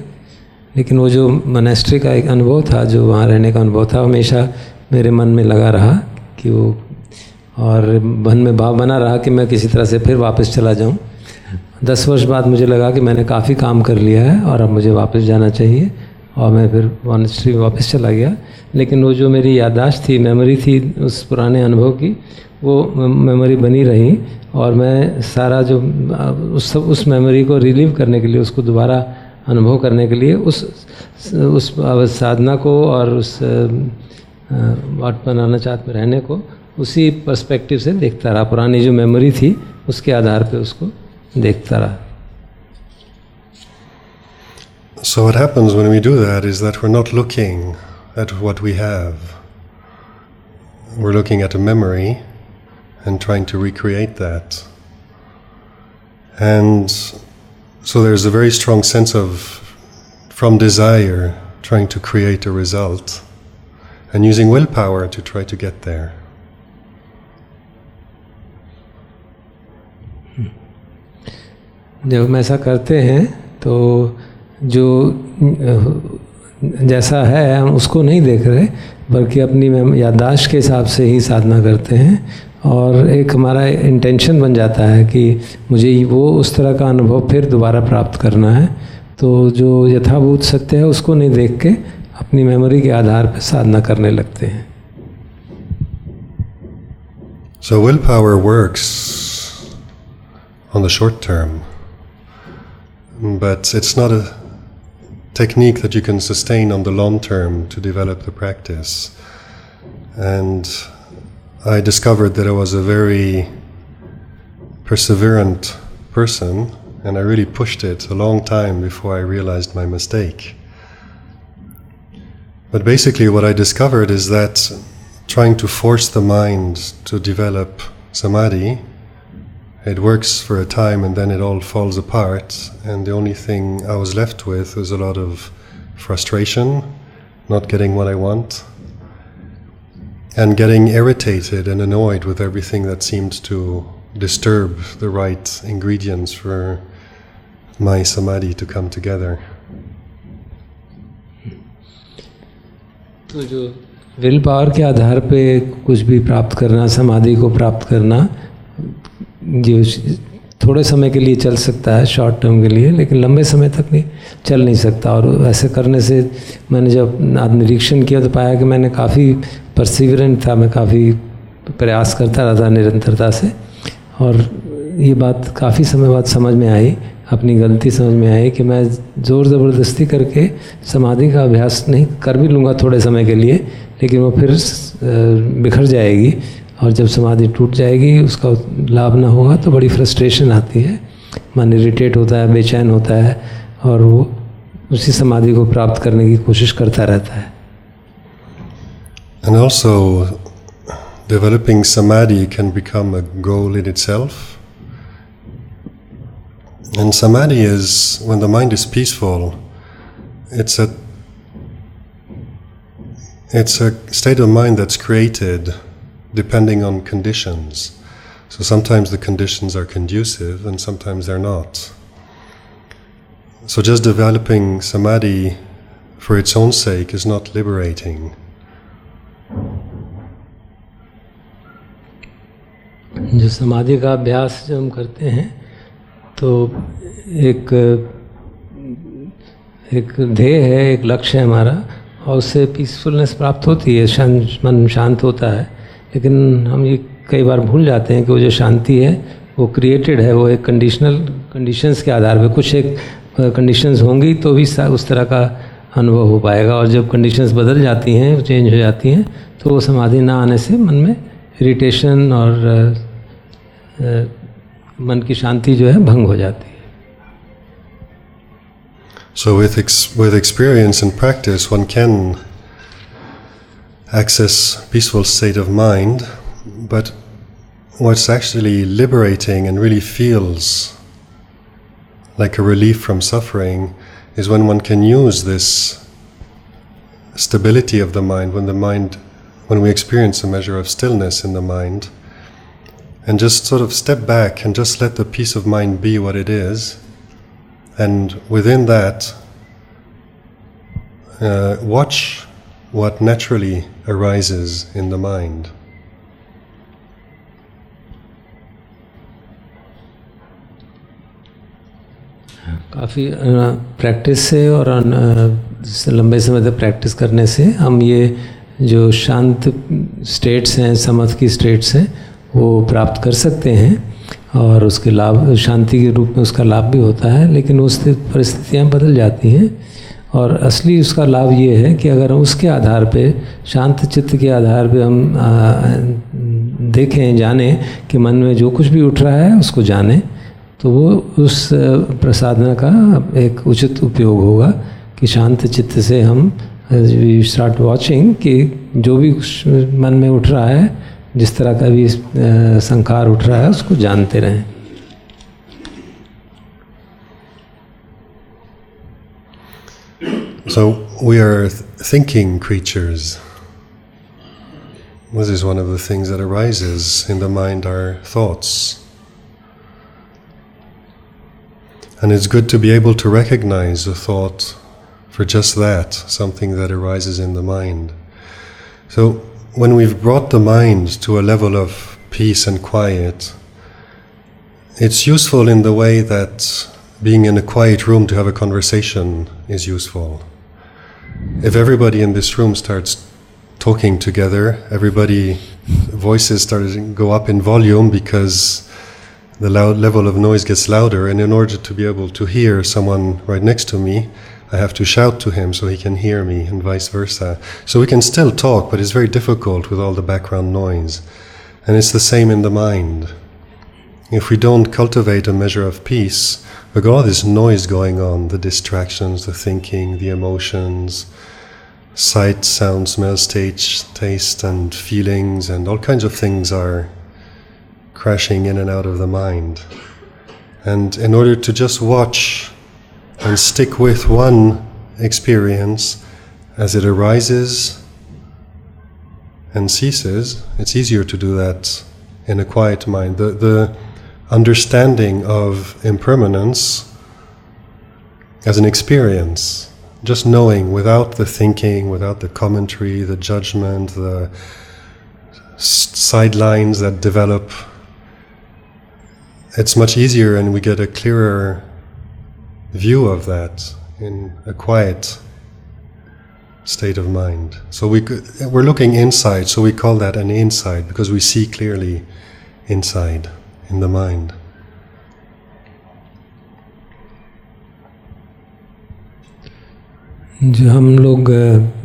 लेकिन वो जो मोनेस्ट्री का एक अनुभव था, जो वहाँ रहने का अनुभव था, हमेशा मेरे मन में लगा रहा कि वो, और मन में भाव बना रहा कि मैं किसी तरह से फिर वापस चला जाऊँ। 10 वर्ष बाद मुझे लगा कि मैंने काफ़ी काम कर लिया है और अब मुझे वापस जाना चाहिए, और मैं फिर मॉनेस्ट्री में वापस चला गया। लेकिन वो जो मेरी याददाश्त थी, मेमोरी थी उस पुराने अनुभव की, वो मेमोरी बनी रही, और मैं सारा जो उस मेमोरी को रिलीव करने के लिए, उसको दोबारा अनुभव करने के लिए उस साधना को और उस अनाचात में रहने को उसी पर्सपेक्टिव से देखता रहा। पुरानी जो मेमोरी थी उसके आधार पे उसको देखता रहा। So what happens when we do that is that we're not looking at what we have. We're looking at a memory and trying to recreate that. And so there's a very strong sense of, from desire, trying to create a result and using willpower to try to get there. जब हम ऐसा करते हैं तो जो जैसा है हम उसको नहीं देख रहे, बल्कि अपनी याददाश्त के हिसाब से ही साधना करते हैं, और एक हमारा इंटेंशन बन जाता है कि मुझे वो उस तरह का अनुभव फिर दोबारा प्राप्त करना है। तो जो यथाभूत सत्य है उसको नहीं देख के अपनी मेमोरी के आधार पर साधना करने लगते हैं। So willpower works on the short term, but it's not a technique that you can sustain on the long term to develop the practice. And I discovered that I was a very perseverant person, and I really pushed it a long time before I realized my mistake. But basically what I discovered is that trying to force the mind to develop samadhi, it works for a time and then it all falls apart, and the only thing I was left with was a lot of frustration, not getting what I want, and getting irritated and annoyed with everything that seemed to disturb the right ingredients for my samadhi to come together. तो जो will power के आधार पे कुछ भी प्राप्त करना, समाधि को प्राप्त करना, जो थोड़े समय के लिए चल सकता है, शॉर्ट टर्म के लिए, लेकिन लंबे समय तक नहीं चल नहीं सकता। और ऐसे करने से मैंने जब निरीक्षण किया तो पाया कि मैंने काफ़ी परसिवरेंट था, मैं काफ़ी प्रयास करता रहा था निरंतरता से, और ये बात काफ़ी समय बाद समझ में आई, अपनी गलती समझ में आई कि मैं ज़ोर ज़बरदस्ती करके समाधि का अभ्यास नहीं कर भी लूँगा थोड़े समय के लिए, लेकिन वो फिर बिखर जाएगी, और जब समाधि टूट जाएगी, उसका लाभ ना होगा तो बड़ी फ्रस्ट्रेशन आती है, मन इरिटेट होता है, बेचैन होता है, और वो उसी समाधि को प्राप्त करने की कोशिश करता रहता है। And also developing samadhi can become a goal in itself. And samadhi is, when the mind is peaceful, it's a state of mind that's created depending on conditions. So sometimes the conditions are conducive and sometimes they're not. So just developing samadhi for its own sake is not liberating. जो समाधि का अभ्यास जब हम करते हैं तो एक ध्येय है, एक लक्ष्य है हमारा, और उससे पीसफुलनेस प्राप्त होती है, मन शांत होता है। लेकिन हम ये कई बार भूल जाते हैं कि वो जो शांति है वो क्रिएटेड है, वो एक कंडीशंस के आधार पे, कुछ एक कंडीशंस होंगी तो भी उस तरह का अनुभव हो पाएगा, और जब कंडीशंस बदल जाती हैं, चेंज हो जाती हैं, तो वो समाधि ना आने से मन में इरिटेशन और मन की शांति जो है भंग हो जाती है। So with experience and practice, one can access peaceful state of mind, but what's actually liberating and really feels like a relief from suffering is when one can use this stability of the mind, when we experience a measure of stillness in the mind, and just sort of step back and just let the peace of mind be what it is, and within that watch what naturally arises in the mind. काफ़ी practice से और लंबे समय तक practice करने से हम ये जो शांत स्टेट्स हैं, समथ की स्टेट्स हैं, वो प्राप्त कर सकते हैं और उसके लाभ शांति के रूप में उसका लाभ भी होता है। लेकिन उस परिस्थितियाँ बदल जाती हैं और असली उसका लाभ ये है कि अगर हम उसके आधार पे, शांत चित्त के आधार पे हम देखें, जानें कि मन में जो कुछ भी उठ रहा है उसको जानें, तो वो उस प्रसाधना का एक उचित उपयोग होगा कि शांत चित्त से हम वी स्टार्ट वॉचिंग कि जो भी मन में उठ रहा है, जिस तरह का भी संकार उठ रहा है, उसको जानते रहें। So we are thinking creatures. This is one of the things that arises in the mind, are thoughts. And it's good to be able to recognize a thought for just that, something that arises in the mind. So when we've brought the mind to a level of peace and quiet, it's useful in the way that being in a quiet room to have a conversation is useful. If everybody in this room starts talking together, voices start to go up in volume because the level of noise gets louder, and in order to be able to hear someone right next to me, I have to shout to him so he can hear me, and vice versa. So we can still talk, but it's very difficult with all the background noise. And it's the same in the mind. If we don't cultivate a measure of peace, we've got all this noise going on, the distractions, the thinking, the emotions, sight, sound, smell, taste, and feelings, and all kinds of things are crashing in and out of the mind. And in order to just watch and stick with one experience as it arises and ceases, it's easier to do that in a quiet mind. The understanding of impermanence as an experience, just knowing without the thinking, without the commentary, the judgment, the sidelines that develop, it's much easier, and we get a clearer view of that in a quiet state of mind. So we're looking inside, so we call that an insight, because we see clearly inside in the mind. जो हम लोग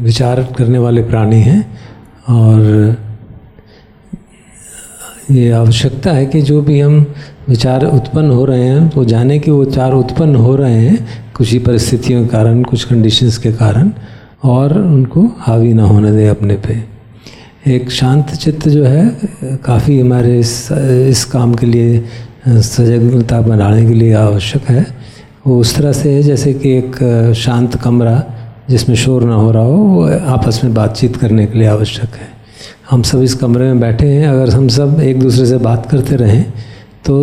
विचार करने वाले प्राणी हैं, और ये आवश्यकता है कि जो भी हम विचार उत्पन्न हो रहे हैं, वो जाने कि वो विचार उत्पन्न हो रहे हैं कुछ ही परिस्थितियों के कारण, कुछ कंडीशंस के कारण, और उनको हावी ना होने दें अपने पे। एक शांत चित्त जो है काफ़ी हमारे इस काम के लिए, सजगता बनाने के लिए आवश्यक है। वो उस तरह से है जैसे कि एक शांत कमरा जिसमें शोर ना हो रहा हो, वो आपस में बातचीत करने के लिए आवश्यक है। हम सब इस कमरे में बैठे हैं, अगर हम सब एक दूसरे से बात करते रहें तो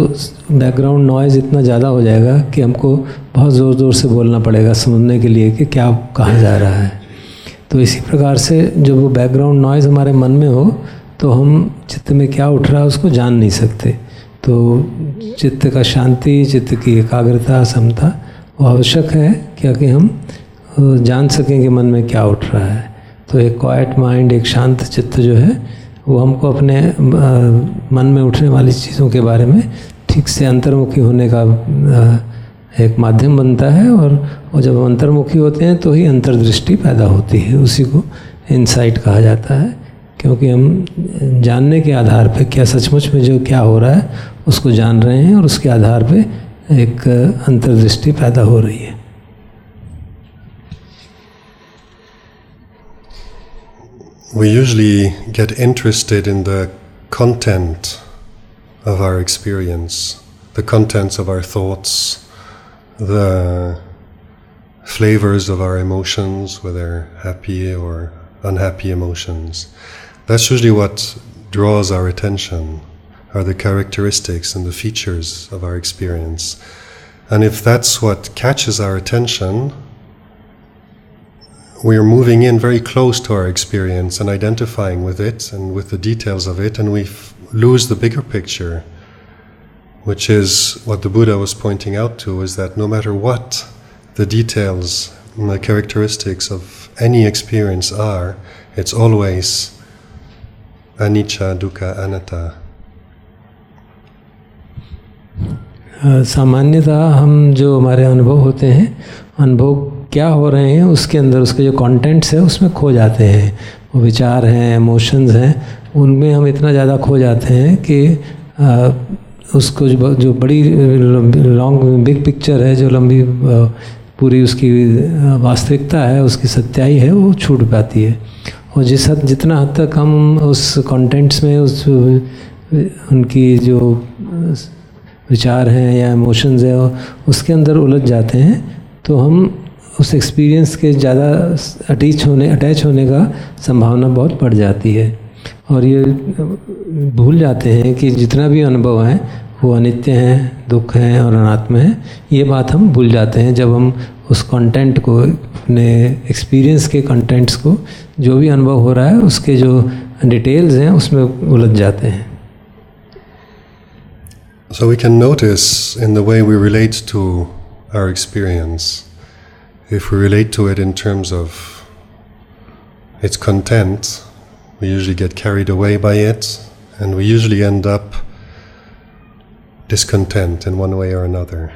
बैकग्राउंड नॉइज़ इतना ज़्यादा हो जाएगा कि हमको बहुत ज़ोर ज़ोर से बोलना पड़ेगा समझने के लिए कि क्या कहा जा रहा है। तो इसी प्रकार से जब वो बैकग्राउंड नॉइज़ हमारे मन में हो तो हम चित्त में क्या उठ रहा है उसको जान नहीं सकते। तो चित्त का शांति, चित्त की एकाग्रता, समता वो आवश्यक है क्योंकि हम जान सकें कि मन में क्या उठ रहा है। तो एक क्वाइट माइंड, एक शांत चित्त जो है वो हमको अपने मन में उठने वाली चीज़ों के बारे में ठीक से अंतर्मुखी होने का एक माध्यम बनता है, और जब हम अंतर्मुखी होते हैं तो ही अंतर्दृष्टि पैदा होती है। उसी को इंसाइट कहा जाता है, क्योंकि हम जानने के आधार पे क्या सचमुच में जो क्या हो रहा है उसको जान रहे हैं, और उसके आधार पे एक अंतर्दृष्टि पैदा हो रही है। We usually get interested in the content of our experience, the contents of our thoughts, the flavors of our emotions, whether happy or unhappy emotions. That's usually what draws our attention, are the characteristics and the features of our experience. And if that's what catches our attention, we are moving in very close to our experience and identifying with it and with the details of it, and we lose the bigger picture. which is what the Buddha was pointing out to, is that no matter what the details and the characteristics of any experience are, it's always anicca, dukkha, anatta. सामान्यतः हम जो हमारे अनुभव होते हैं, अनुभव क्या हो रहे हैं उसके अंदर उसके जो कंटेंट्स है उसमें खो जाते हैं. वो विचार हैं, इमोशंस हैं, उनमें हम इतना ज़्यादा खो जाते हैं कि उसको जो बड़ी लॉन्ग बिग पिक्चर है, जो लंबी पूरी उसकी वास्तविकता है, उसकी सच्चाई है, वो छूट पाती है. और जितना हद तक हम उस कंटेंट्स में उनकी जो विचार हैं या इमोशंस है उसके अंदर उलझ जाते हैं, तो हम उस एक्सपीरियंस के ज़्यादा अटैच होने का संभावना बहुत बढ़ जाती है. और ये भूल जाते हैं कि जितना भी अनुभव है वो अनित्य हैं, दुख हैं और अनात्म हैं. ये बात हम भूल जाते हैं जब हम उस कंटेंट को, अपने एक्सपीरियंस के कंटेंट्स को, जो भी अनुभव हो रहा है उसके जो डिटेल्स हैं उसमें उलझ जाते हैं. So we can notice in the way we relate to our experience, if we relate to it in terms of its content, we usually get carried away by it, and we usually end up discontent in one way or another.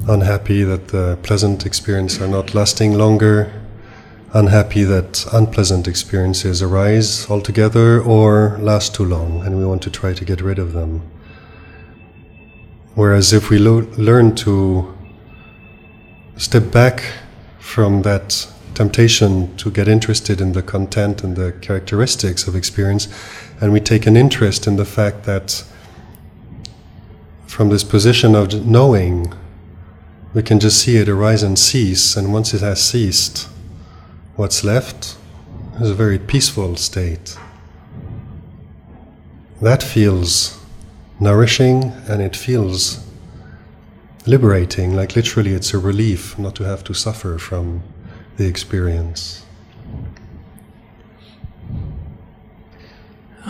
Unhappy that the pleasant experiences are not lasting longer, unhappy that unpleasant experiences arise altogether or last too long, and we want to try to get rid of them. Whereas if we learn to step back from that temptation to get interested in the content and the characteristics of experience, and we take an interest in the fact that from this position of knowing, we can just see it arise and cease, and once it has ceased, what's left is a very peaceful state. That feels nourishing, and it feels liberating, like literally it's a relief not to have to suffer from the experience.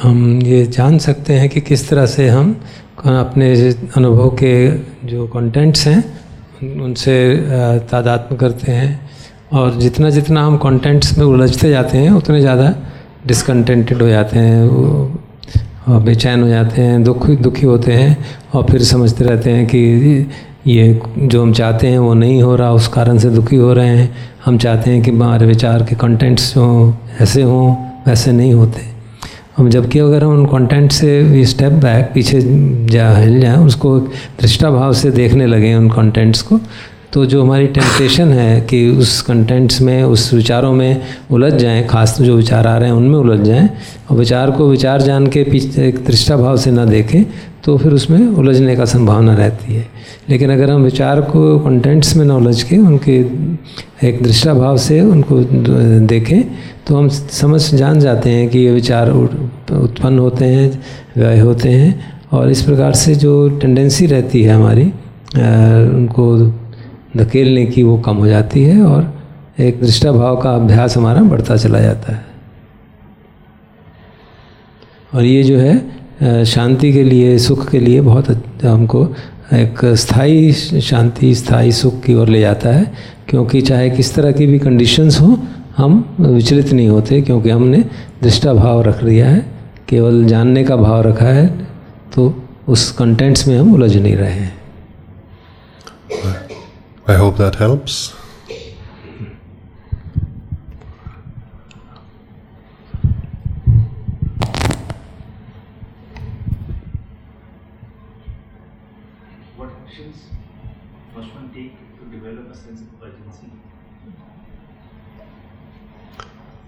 हम ये जान सकते हैं कि किस तरह से हम अपने अनुभव के जो कंटेंट्स हैं उनसे तादात्म्य करते हैं, और जितना जितना हम कंटेंट्स में उलझते जाते हैं उतने ज़्यादा डिसकंटेंटेड हो जाते हैं, और बेचैन हो जाते हैं, दुखी होते हैं, और फिर समझते रहते हैं कि ये जो हम चाहते हैं वो नहीं हो रहा, उस कारण से दुखी हो रहे हैं. हम चाहते हैं कि हमारे विचार के कंटेंट्स जो ऐसे हों वैसे नहीं होते. हम जबकि अगर हम उन कंटेंट से स्टेप बैक पीछे हिल जाएँ, उसको दृष्टा भाव से देखने लगें उन कंटेंट्स को, तो जो हमारी टेम्पटेशन है कि उस कंटेंट्स में, उस विचारों में उलझ जाएं, खास जो विचार आ रहे हैं उनमें उलझ जाएं, और विचार को विचार जान के पीछे एक दृष्टा भाव से ना देखें, तो फिर उसमें उलझने का संभावना रहती है. लेकिन अगर हम विचार को कंटेंट्स में ना उलझ के उनके एक दृष्टा भाव से उनको देखें, तो हम जान जाते हैं कि ये विचार उत्पन्न होते हैं, व्यय होते हैं, और इस प्रकार से जो टेंडेंसी रहती है हमारी उनको धकेलने की, वो कम हो जाती है, और एक दृष्टा भाव का अभ्यास हमारा बढ़ता चला जाता है. और ये जो है शांति के लिए, सुख के लिए बहुत हमको एक स्थायी शांति, स्थायी सुख की ओर ले जाता है, क्योंकि चाहे किस तरह की भी कंडीशंस हो, हम विचलित नहीं होते, क्योंकि हमने दृष्टा भाव रख लिया है, केवल जानने का भाव रखा है, तो उस कंटेंट्स में हम उलझ नहीं रहे हैं. I hope that helps. What actions must one take to develop a sense of urgency?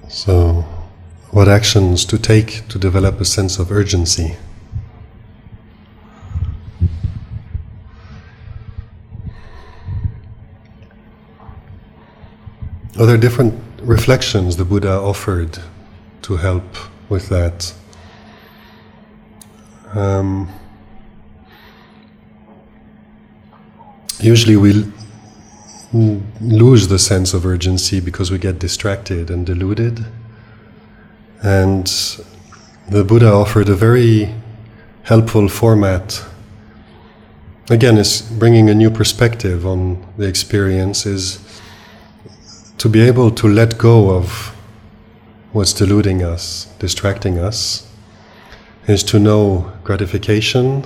So, what actions to take to develop a sense of urgency? Well, there are different reflections the Buddha offered to help with that. Usually we lose the sense of urgency because we get distracted and deluded. And the Buddha offered a very helpful format again, is bringing a new perspective on the experience, is to be able to let go of what's deluding us, distracting us, is to know gratification,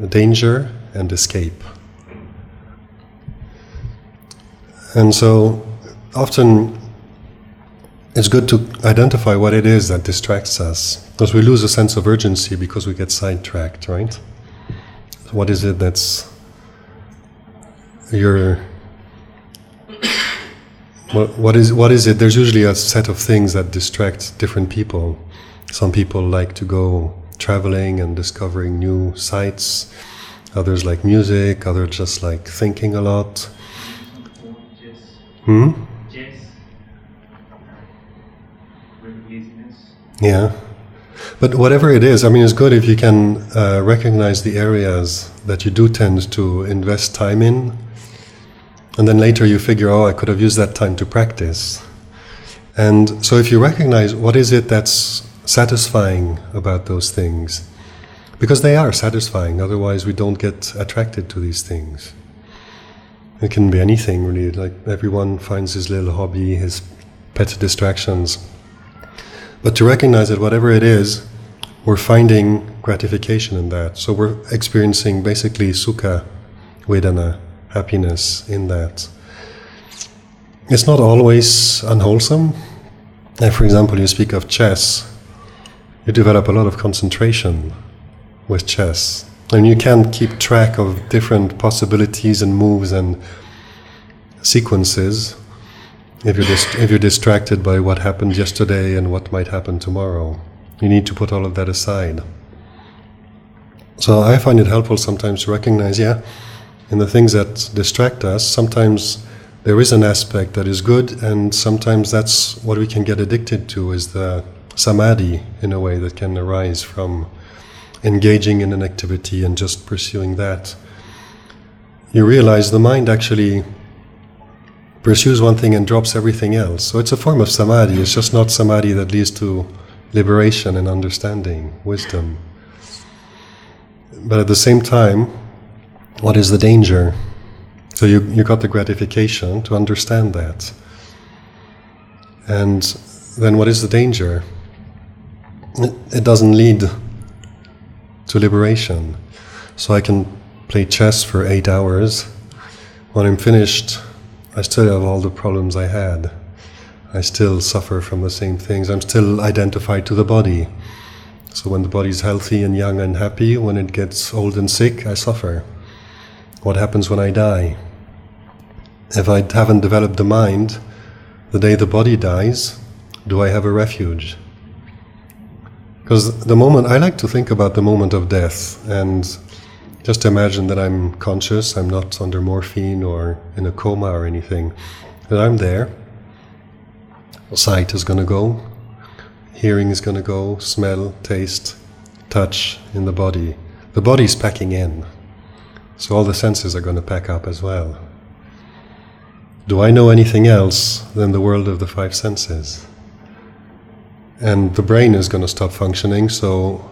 danger, and escape. And so often it's good to identify what it is that distracts us, because we lose a sense of urgency because we get sidetracked, right? What is it that's what is it? There's usually a set of things that distract different people. Some people like to go traveling and discovering new sights. Others like music. Others just like thinking a lot. Yes. Laziness. Yeah. But whatever it is, I mean, it's good if you can recognize the areas that you do tend to invest time in, and then later you figure, oh, I could have used that time to practice. And so if you recognize what is it that's satisfying about those things, because they are satisfying, otherwise we don't get attracted to these things. It can be anything, really, like everyone finds his little hobby, his pet distractions. But to recognize that whatever it is, we're finding gratification in that. So we're experiencing basically sukha, vedana, happiness in that. It's not always unwholesome. Like for example, you speak of chess, you develop a lot of concentration with chess. And you can't keep track of different possibilities and moves and sequences if you're distracted by what happened yesterday and what might happen tomorrow. You need to put all of that aside. So I find it helpful sometimes to recognize, in the things that distract us, sometimes there is an aspect that is good, and sometimes that's what we can get addicted to, is the samadhi, in a way, that can arise from engaging in an activity and just pursuing that. You realize the mind actually pursues one thing and drops everything else. So it's a form of samadhi. It's just not samadhi that leads to liberation and understanding, wisdom. But at the same time, what is the danger? So you got the gratification to understand that. And then what is the danger? It doesn't lead to liberation. So I can play chess for 8 hours. When I'm finished, I still have all the problems I had. I still suffer from the same things. I'm still identified to the body. So when the body's healthy and young and happy, when it gets old and sick, I suffer. What happens when I die? If I haven't developed the mind, the day the body dies, do I have a refuge? Because the moment, I like to think about the moment of death and just imagine that I'm conscious, I'm not under morphine or in a coma or anything, that I'm there. Sight is going to go, hearing is going to go, smell, taste, touch in the body. The body's packing in, so all the senses are going to pack up as well. Do I know anything else than the world of the 5 senses? And the brain is going to stop functioning, so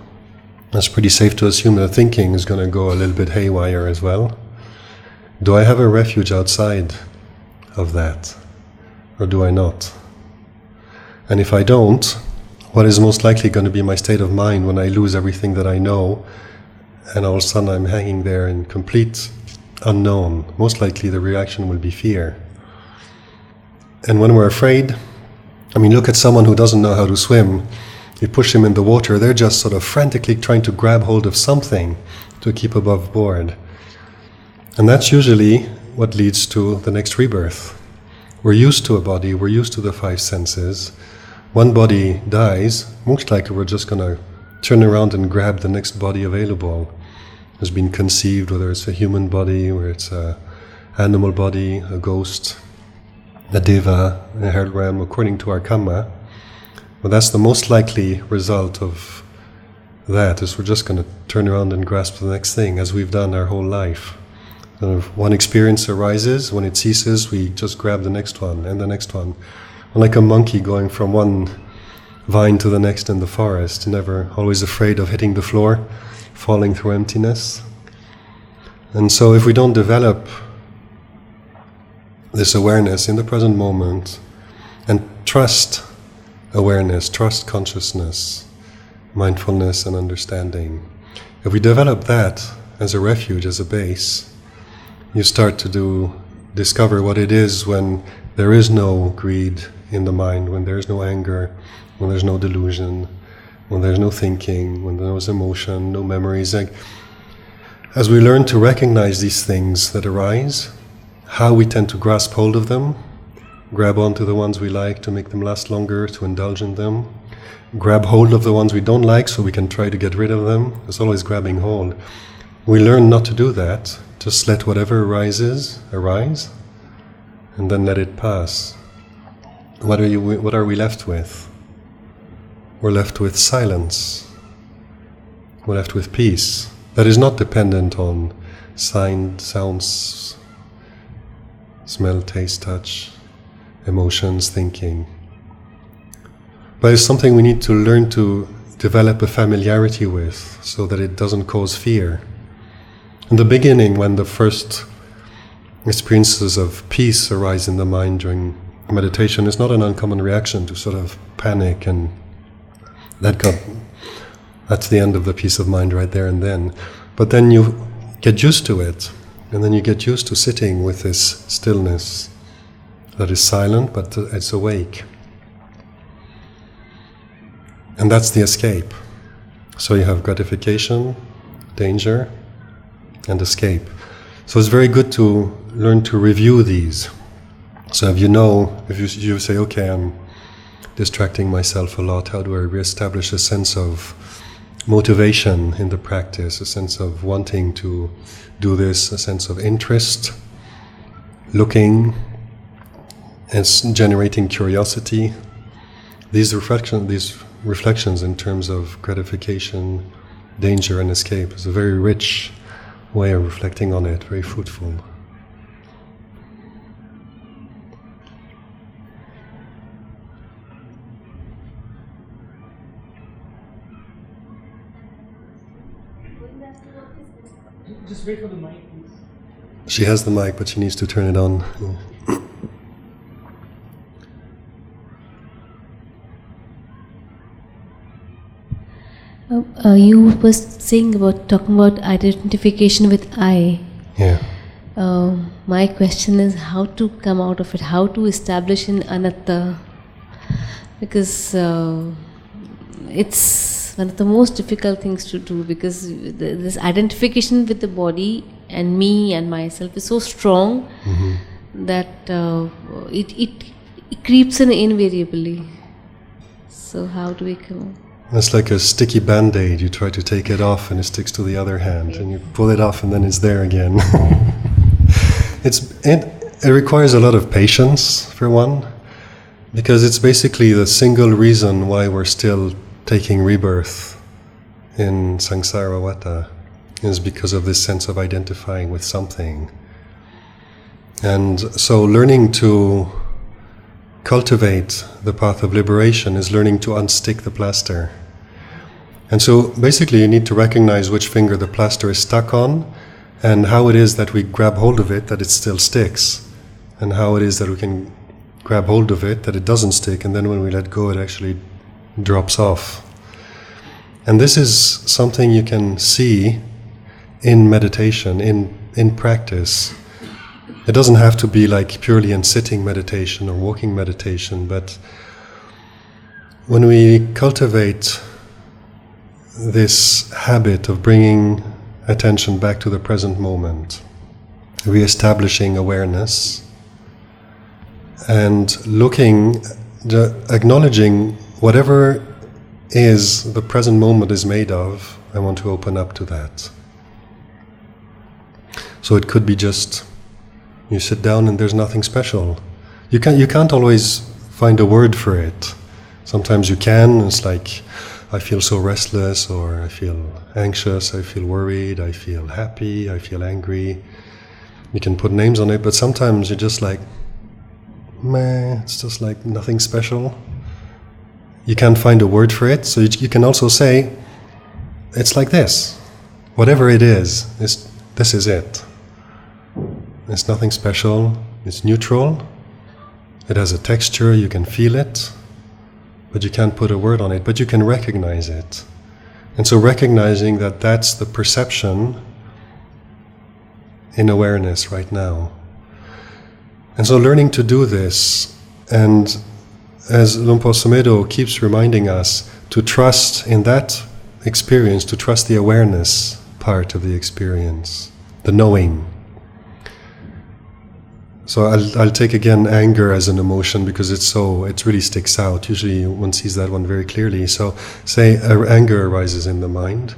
it's pretty safe to assume that thinking is going to go a little bit haywire as well. Do I have a refuge outside of that, or do I not? And if I don't, what is most likely going to be my state of mind when I lose everything that I know, and all of a sudden I'm hanging there in complete unknown? Most likely the reaction will be fear. And when we're afraid, I mean, look at someone who doesn't know how to swim. You push them in the water, they're just sort of frantically trying to grab hold of something to keep above board. And that's usually what leads to the next rebirth. We're used to a body, we're used to the 5 senses. One body dies, most likely we're just going to turn around and grab the next body available. Has been conceived, whether it's a human body, whether it's an animal body, a ghost, a deva, a hell realm, according to our karma. But that's the most likely result of that, is we're just going to turn around and grasp the next thing, as we've done our whole life. And if one experience arises, when it ceases, we just grab the next one and the next one. And like a monkey going from one vine to the next in the forest, never always afraid of hitting the floor, falling through emptiness. And so if we don't develop this awareness in the present moment and trust awareness, trust consciousness, mindfulness and understanding, if we develop that as a refuge, as a base, you start to discover what it is when there is no greed in the mind, when there is no anger, when there's no delusion, when there's no thinking, when there's emotion, no memories. Like, as we learn to recognize these things that arise, how we tend to grasp hold of them, grab onto the ones we like to make them last longer, to indulge in them, grab hold of the ones we don't like so we can try to get rid of them. It's always grabbing hold. We learn not to do that, just let whatever arises, arise, and then let it pass. What are we left with? We're left with silence. We're left with peace. That is not dependent on sounds, smell, taste, touch, emotions, thinking. But it's something we need to learn to develop a familiarity with so that it doesn't cause fear. In the beginning, when the first experiences of peace arise in the mind during meditation, it's not an uncommon reaction to sort of panic, and that's the end of the peace of mind right there and then. But then you get used to it, and then you get used to sitting with this stillness that is silent, but it's awake. And that's the escape. So you have gratification, danger, and escape. So it's very good to learn to review these. So if you say, okay, I'm distracting myself a lot, how do I reestablish a sense of motivation in the practice, a sense of wanting to do this, a sense of interest, looking, and generating curiosity. These reflections in terms of gratification, danger, and escape is a very rich way of reflecting on it, very fruitful. Just wait for the mic, please. She has the mic, but she needs to turn it on. You were talking about identification with I. Yeah. My question is how to come out of it, how to establish an anatta, because it's one of the most difficult things to do, because this identification with the body and me and myself is so strong that it creeps in invariably. So how do we come out? It's like a sticky band-aid. You try to take it off and it sticks to the other hand, and you pull it off and then it's there again. It requires a lot of patience, for one, because it's basically the single reason why we're still taking rebirth in samsara vata, is because of this sense of identifying with something. And so learning to cultivate the path of liberation is learning to unstick the plaster. And so basically you need to recognize which finger the plaster is stuck on, and how it is that we grab hold of it that it still sticks, and how it is that we can grab hold of it that it doesn't stick, and then when we let go it actually drops off. And this is something you can see in meditation, in practice. It doesn't have to be like purely in sitting meditation or walking meditation, but when we cultivate this habit of bringing attention back to the present moment, re-establishing awareness, and acknowledging whatever is the present moment is made of, I want to open up to that. So it could be just you sit down and there's nothing special. You can't always find a word for it. Sometimes you can. It's like, I feel so restless, or I feel anxious, I feel worried, I feel happy, I feel angry. You can put names on it, but sometimes you're just like, meh, it's just like nothing special. You can't find a word for it, so you can also say, it's like this. Whatever it is, this is it. It's nothing special. It's neutral. It has a texture, you can feel it, but you can't put a word on it, but you can recognize it. And so recognizing that that's the perception in awareness right now. And so learning to do this, and as Lumpur Samedo keeps reminding us, to trust in that experience, to trust the awareness part of the experience, the knowing. So I'll take again anger as an emotion because it really sticks out. Usually one sees that one very clearly. So say anger arises in the mind.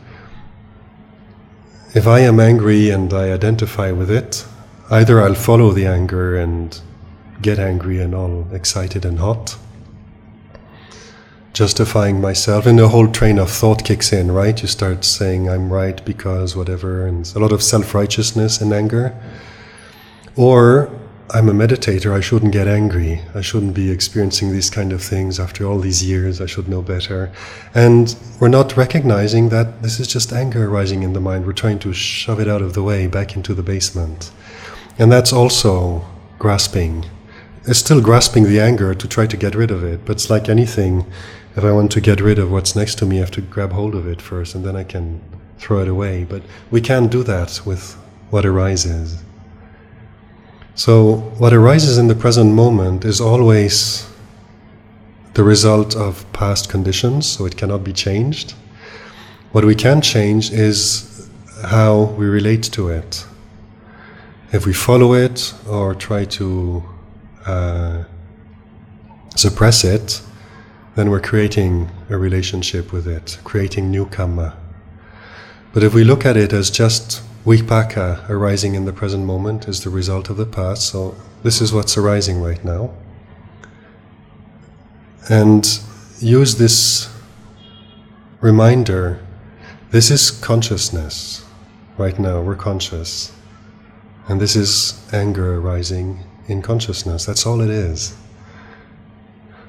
If I am angry and I identify with it, either I'll follow the anger and get angry and all excited and hot, justifying myself, and the whole train of thought kicks in, right? You start saying I'm right because whatever, and a lot of self-righteousness in anger. Or I'm a meditator, I shouldn't get angry. I shouldn't be experiencing these kind of things after all these years. I should know better. And we're not recognizing that this is just anger arising in the mind. We're trying to shove it out of the way, back into the basement. And that's also grasping. It's still grasping the anger to try to get rid of it. But it's like anything. If I want to get rid of what's next to me, I have to grab hold of it first, and then I can throw it away. But we can't do that with what arises. So what arises in the present moment is always the result of past conditions, so it cannot be changed. What we can change is how we relate to it. If we follow it or try to suppress it, then we're creating a relationship with it, creating new karma. But if we look at it as just vipaka arising in the present moment is the result of the past, so this is what's arising right now. And use this reminder, this is consciousness. Right now we're conscious. And this is anger arising in consciousness, that's all it is.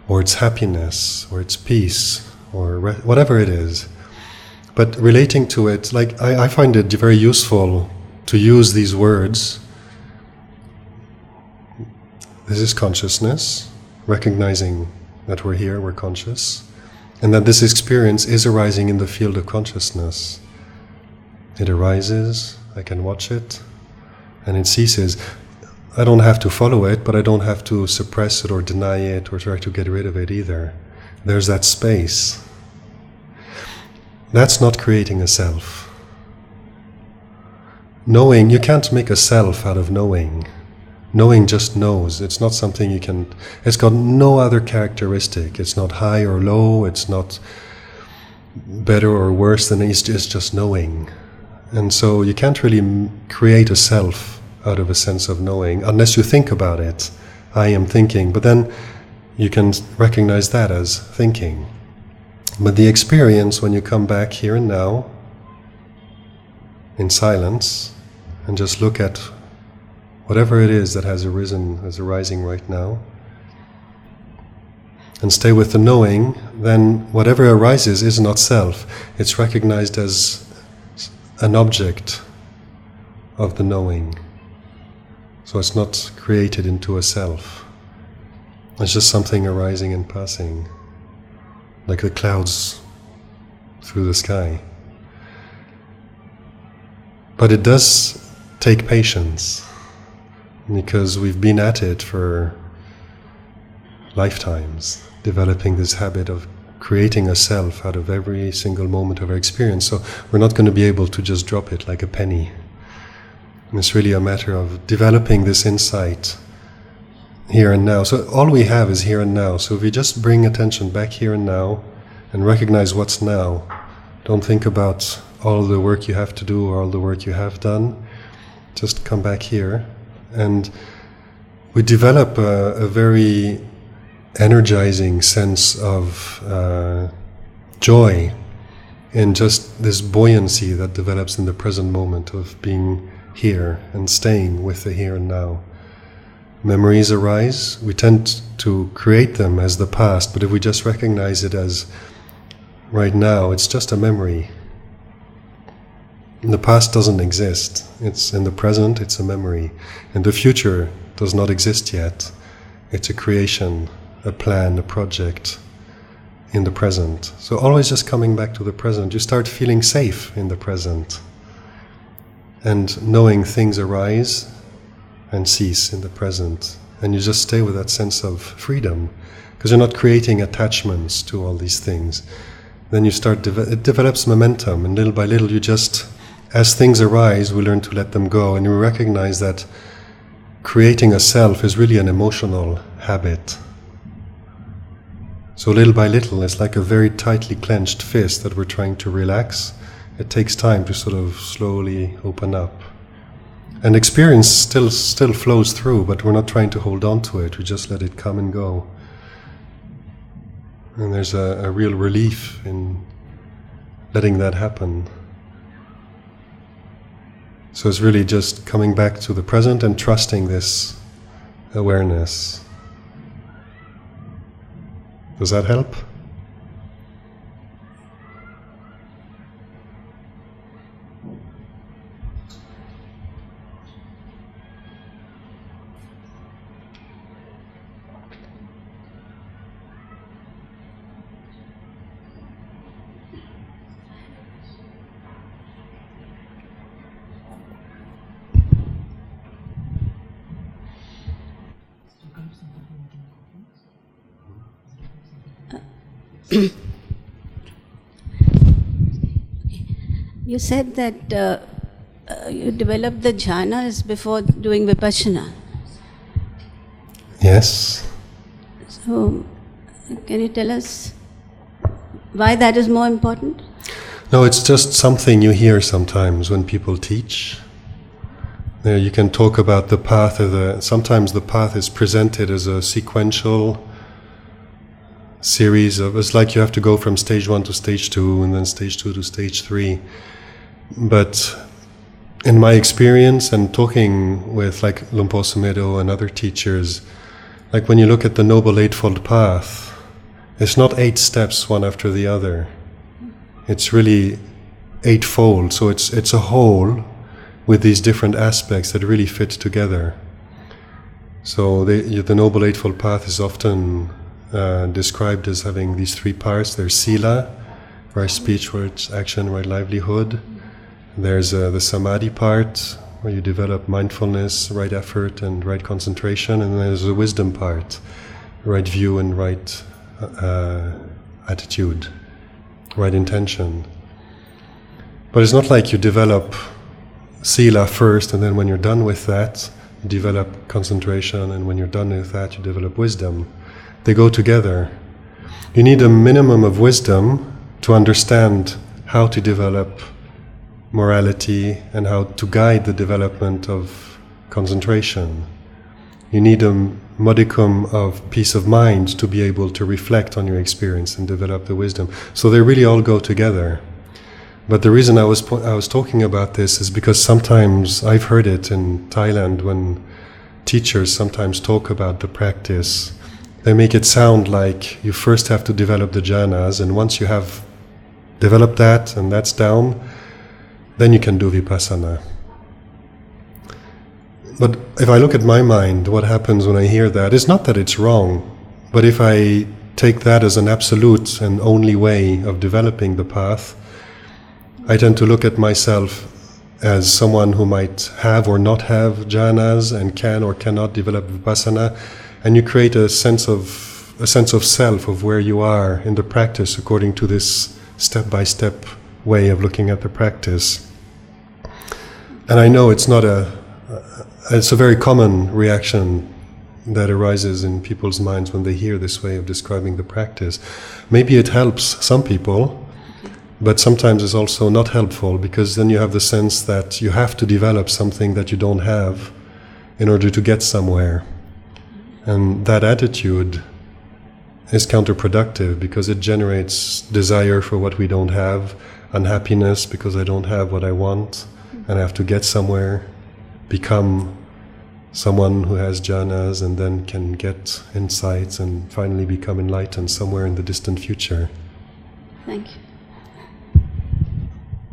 Or it's happiness, or it's peace, or whatever it is. But relating to it, like I find it very useful to use these words. This is consciousness, recognizing that we're here, we're conscious, and that this experience is arising in the field of consciousness. It arises, I can watch it, and it ceases. I don't have to follow it, but I don't have to suppress it or deny it or try to get rid of it either. There's that space. That's not creating a self. Knowing, you can't make a self out of knowing. Knowing just knows. It's not something you can, it's got no other characteristic. It's not high or low, it's not better or worse than it's just knowing. And so you can't really create a self out of a sense of knowing, unless you think about it. I am thinking, but then you can recognize that as thinking. But the experience, when you come back here and now, in silence, and just look at whatever it is that has arisen, is arising right now, and stay with the knowing, then whatever arises is not self. It's recognized as an object of the knowing. So it's not created into a self. It's just something arising and passing, like the clouds through the sky. But it does take patience, because we've been at it for lifetimes, developing this habit of creating a self out of every single moment of our experience. So we're not going to be able to just drop it like a penny. And it's really a matter of developing this insight here and now. So all we have is here and now. So if we just bring attention back here and now and recognize what's now, don't think about all the work you have to do or all the work you have done. Just come back here, and we develop a very energizing sense of joy in just this buoyancy that develops in the present moment of being here and staying with the here and now. Memories arise, we tend to create them as the past, but if we just recognize it as right now, it's just a memory. The past doesn't exist. It's in the present, it's a memory. And the future does not exist yet. It's a creation, a plan, a project in the present. So always just coming back to the present. You start feeling safe in the present. And knowing things arise and cease in the present. And you just stay with that sense of freedom. Because you're not creating attachments to all these things. Then you start, it develops momentum, and little by little you just, as things arise, we learn to let them go, and we recognize that creating a self is really an emotional habit. So little by little, it's like a very tightly clenched fist that we're trying to relax. It takes time to sort of slowly open up. And experience still flows through, but we're not trying to hold on to it, we just let it come and go. And there's a real relief in letting that happen. So it's really just coming back to the present and trusting this awareness. Does that help? You said that you developed the jhanas before doing vipassana. Yes. So, can you tell us why that is more important? No, it's just something you hear sometimes when people teach. There you can talk about the path sometimes the path is presented as a sequential series of, it's like you have to go from stage 1 to stage 2 and then stage 2 to stage 3. But in my experience and talking with like Lumpur Sumedho and other teachers, like when you look at the Noble Eightfold Path, it's not 8 steps one after the other. It's really eightfold, so it's a whole with these different aspects that really fit together. So the Noble Eightfold Path is often described as having these 3 parts. There's Sila, right speech, words, action, right livelihood. There's the Samadhi part, where you develop mindfulness, right effort, and right concentration. And there's the wisdom part, right view and right attitude, right intention. But it's not like you develop Sila first, and then when you're done with that, you develop concentration, and when you're done with that, you develop wisdom. They go together. You need a minimum of wisdom to understand how to develop morality and how to guide the development of concentration. You need a modicum of peace of mind to be able to reflect on your experience and develop the wisdom. So they really all go together. But the reason I was talking about this is because sometimes I've heard it in Thailand when teachers sometimes talk about the practice. They make it sound like you first have to develop the jhanas, and once you have developed that and that's down, then you can do vipassana. But if I look at my mind, what happens when I hear that is not that it's wrong, but if I take that as an absolute and only way of developing the path, I tend to look at myself as someone who might have or not have jhanas and can or cannot develop vipassana, and you create a sense of self, of where you are in the practice according to this step-by-step way of looking at the practice. And I know it's a very common reaction that arises in people's minds when they hear this way of describing the practice. Maybe it helps some people, but sometimes it's also not helpful, because then you have the sense that you have to develop something that you don't have in order to get somewhere. And that attitude is counterproductive, because it generates desire for what we don't have, unhappiness because I don't have what I want, and I have to get somewhere, become someone who has jhanas, and then can get insights and finally become enlightened somewhere in the distant future. Thank you.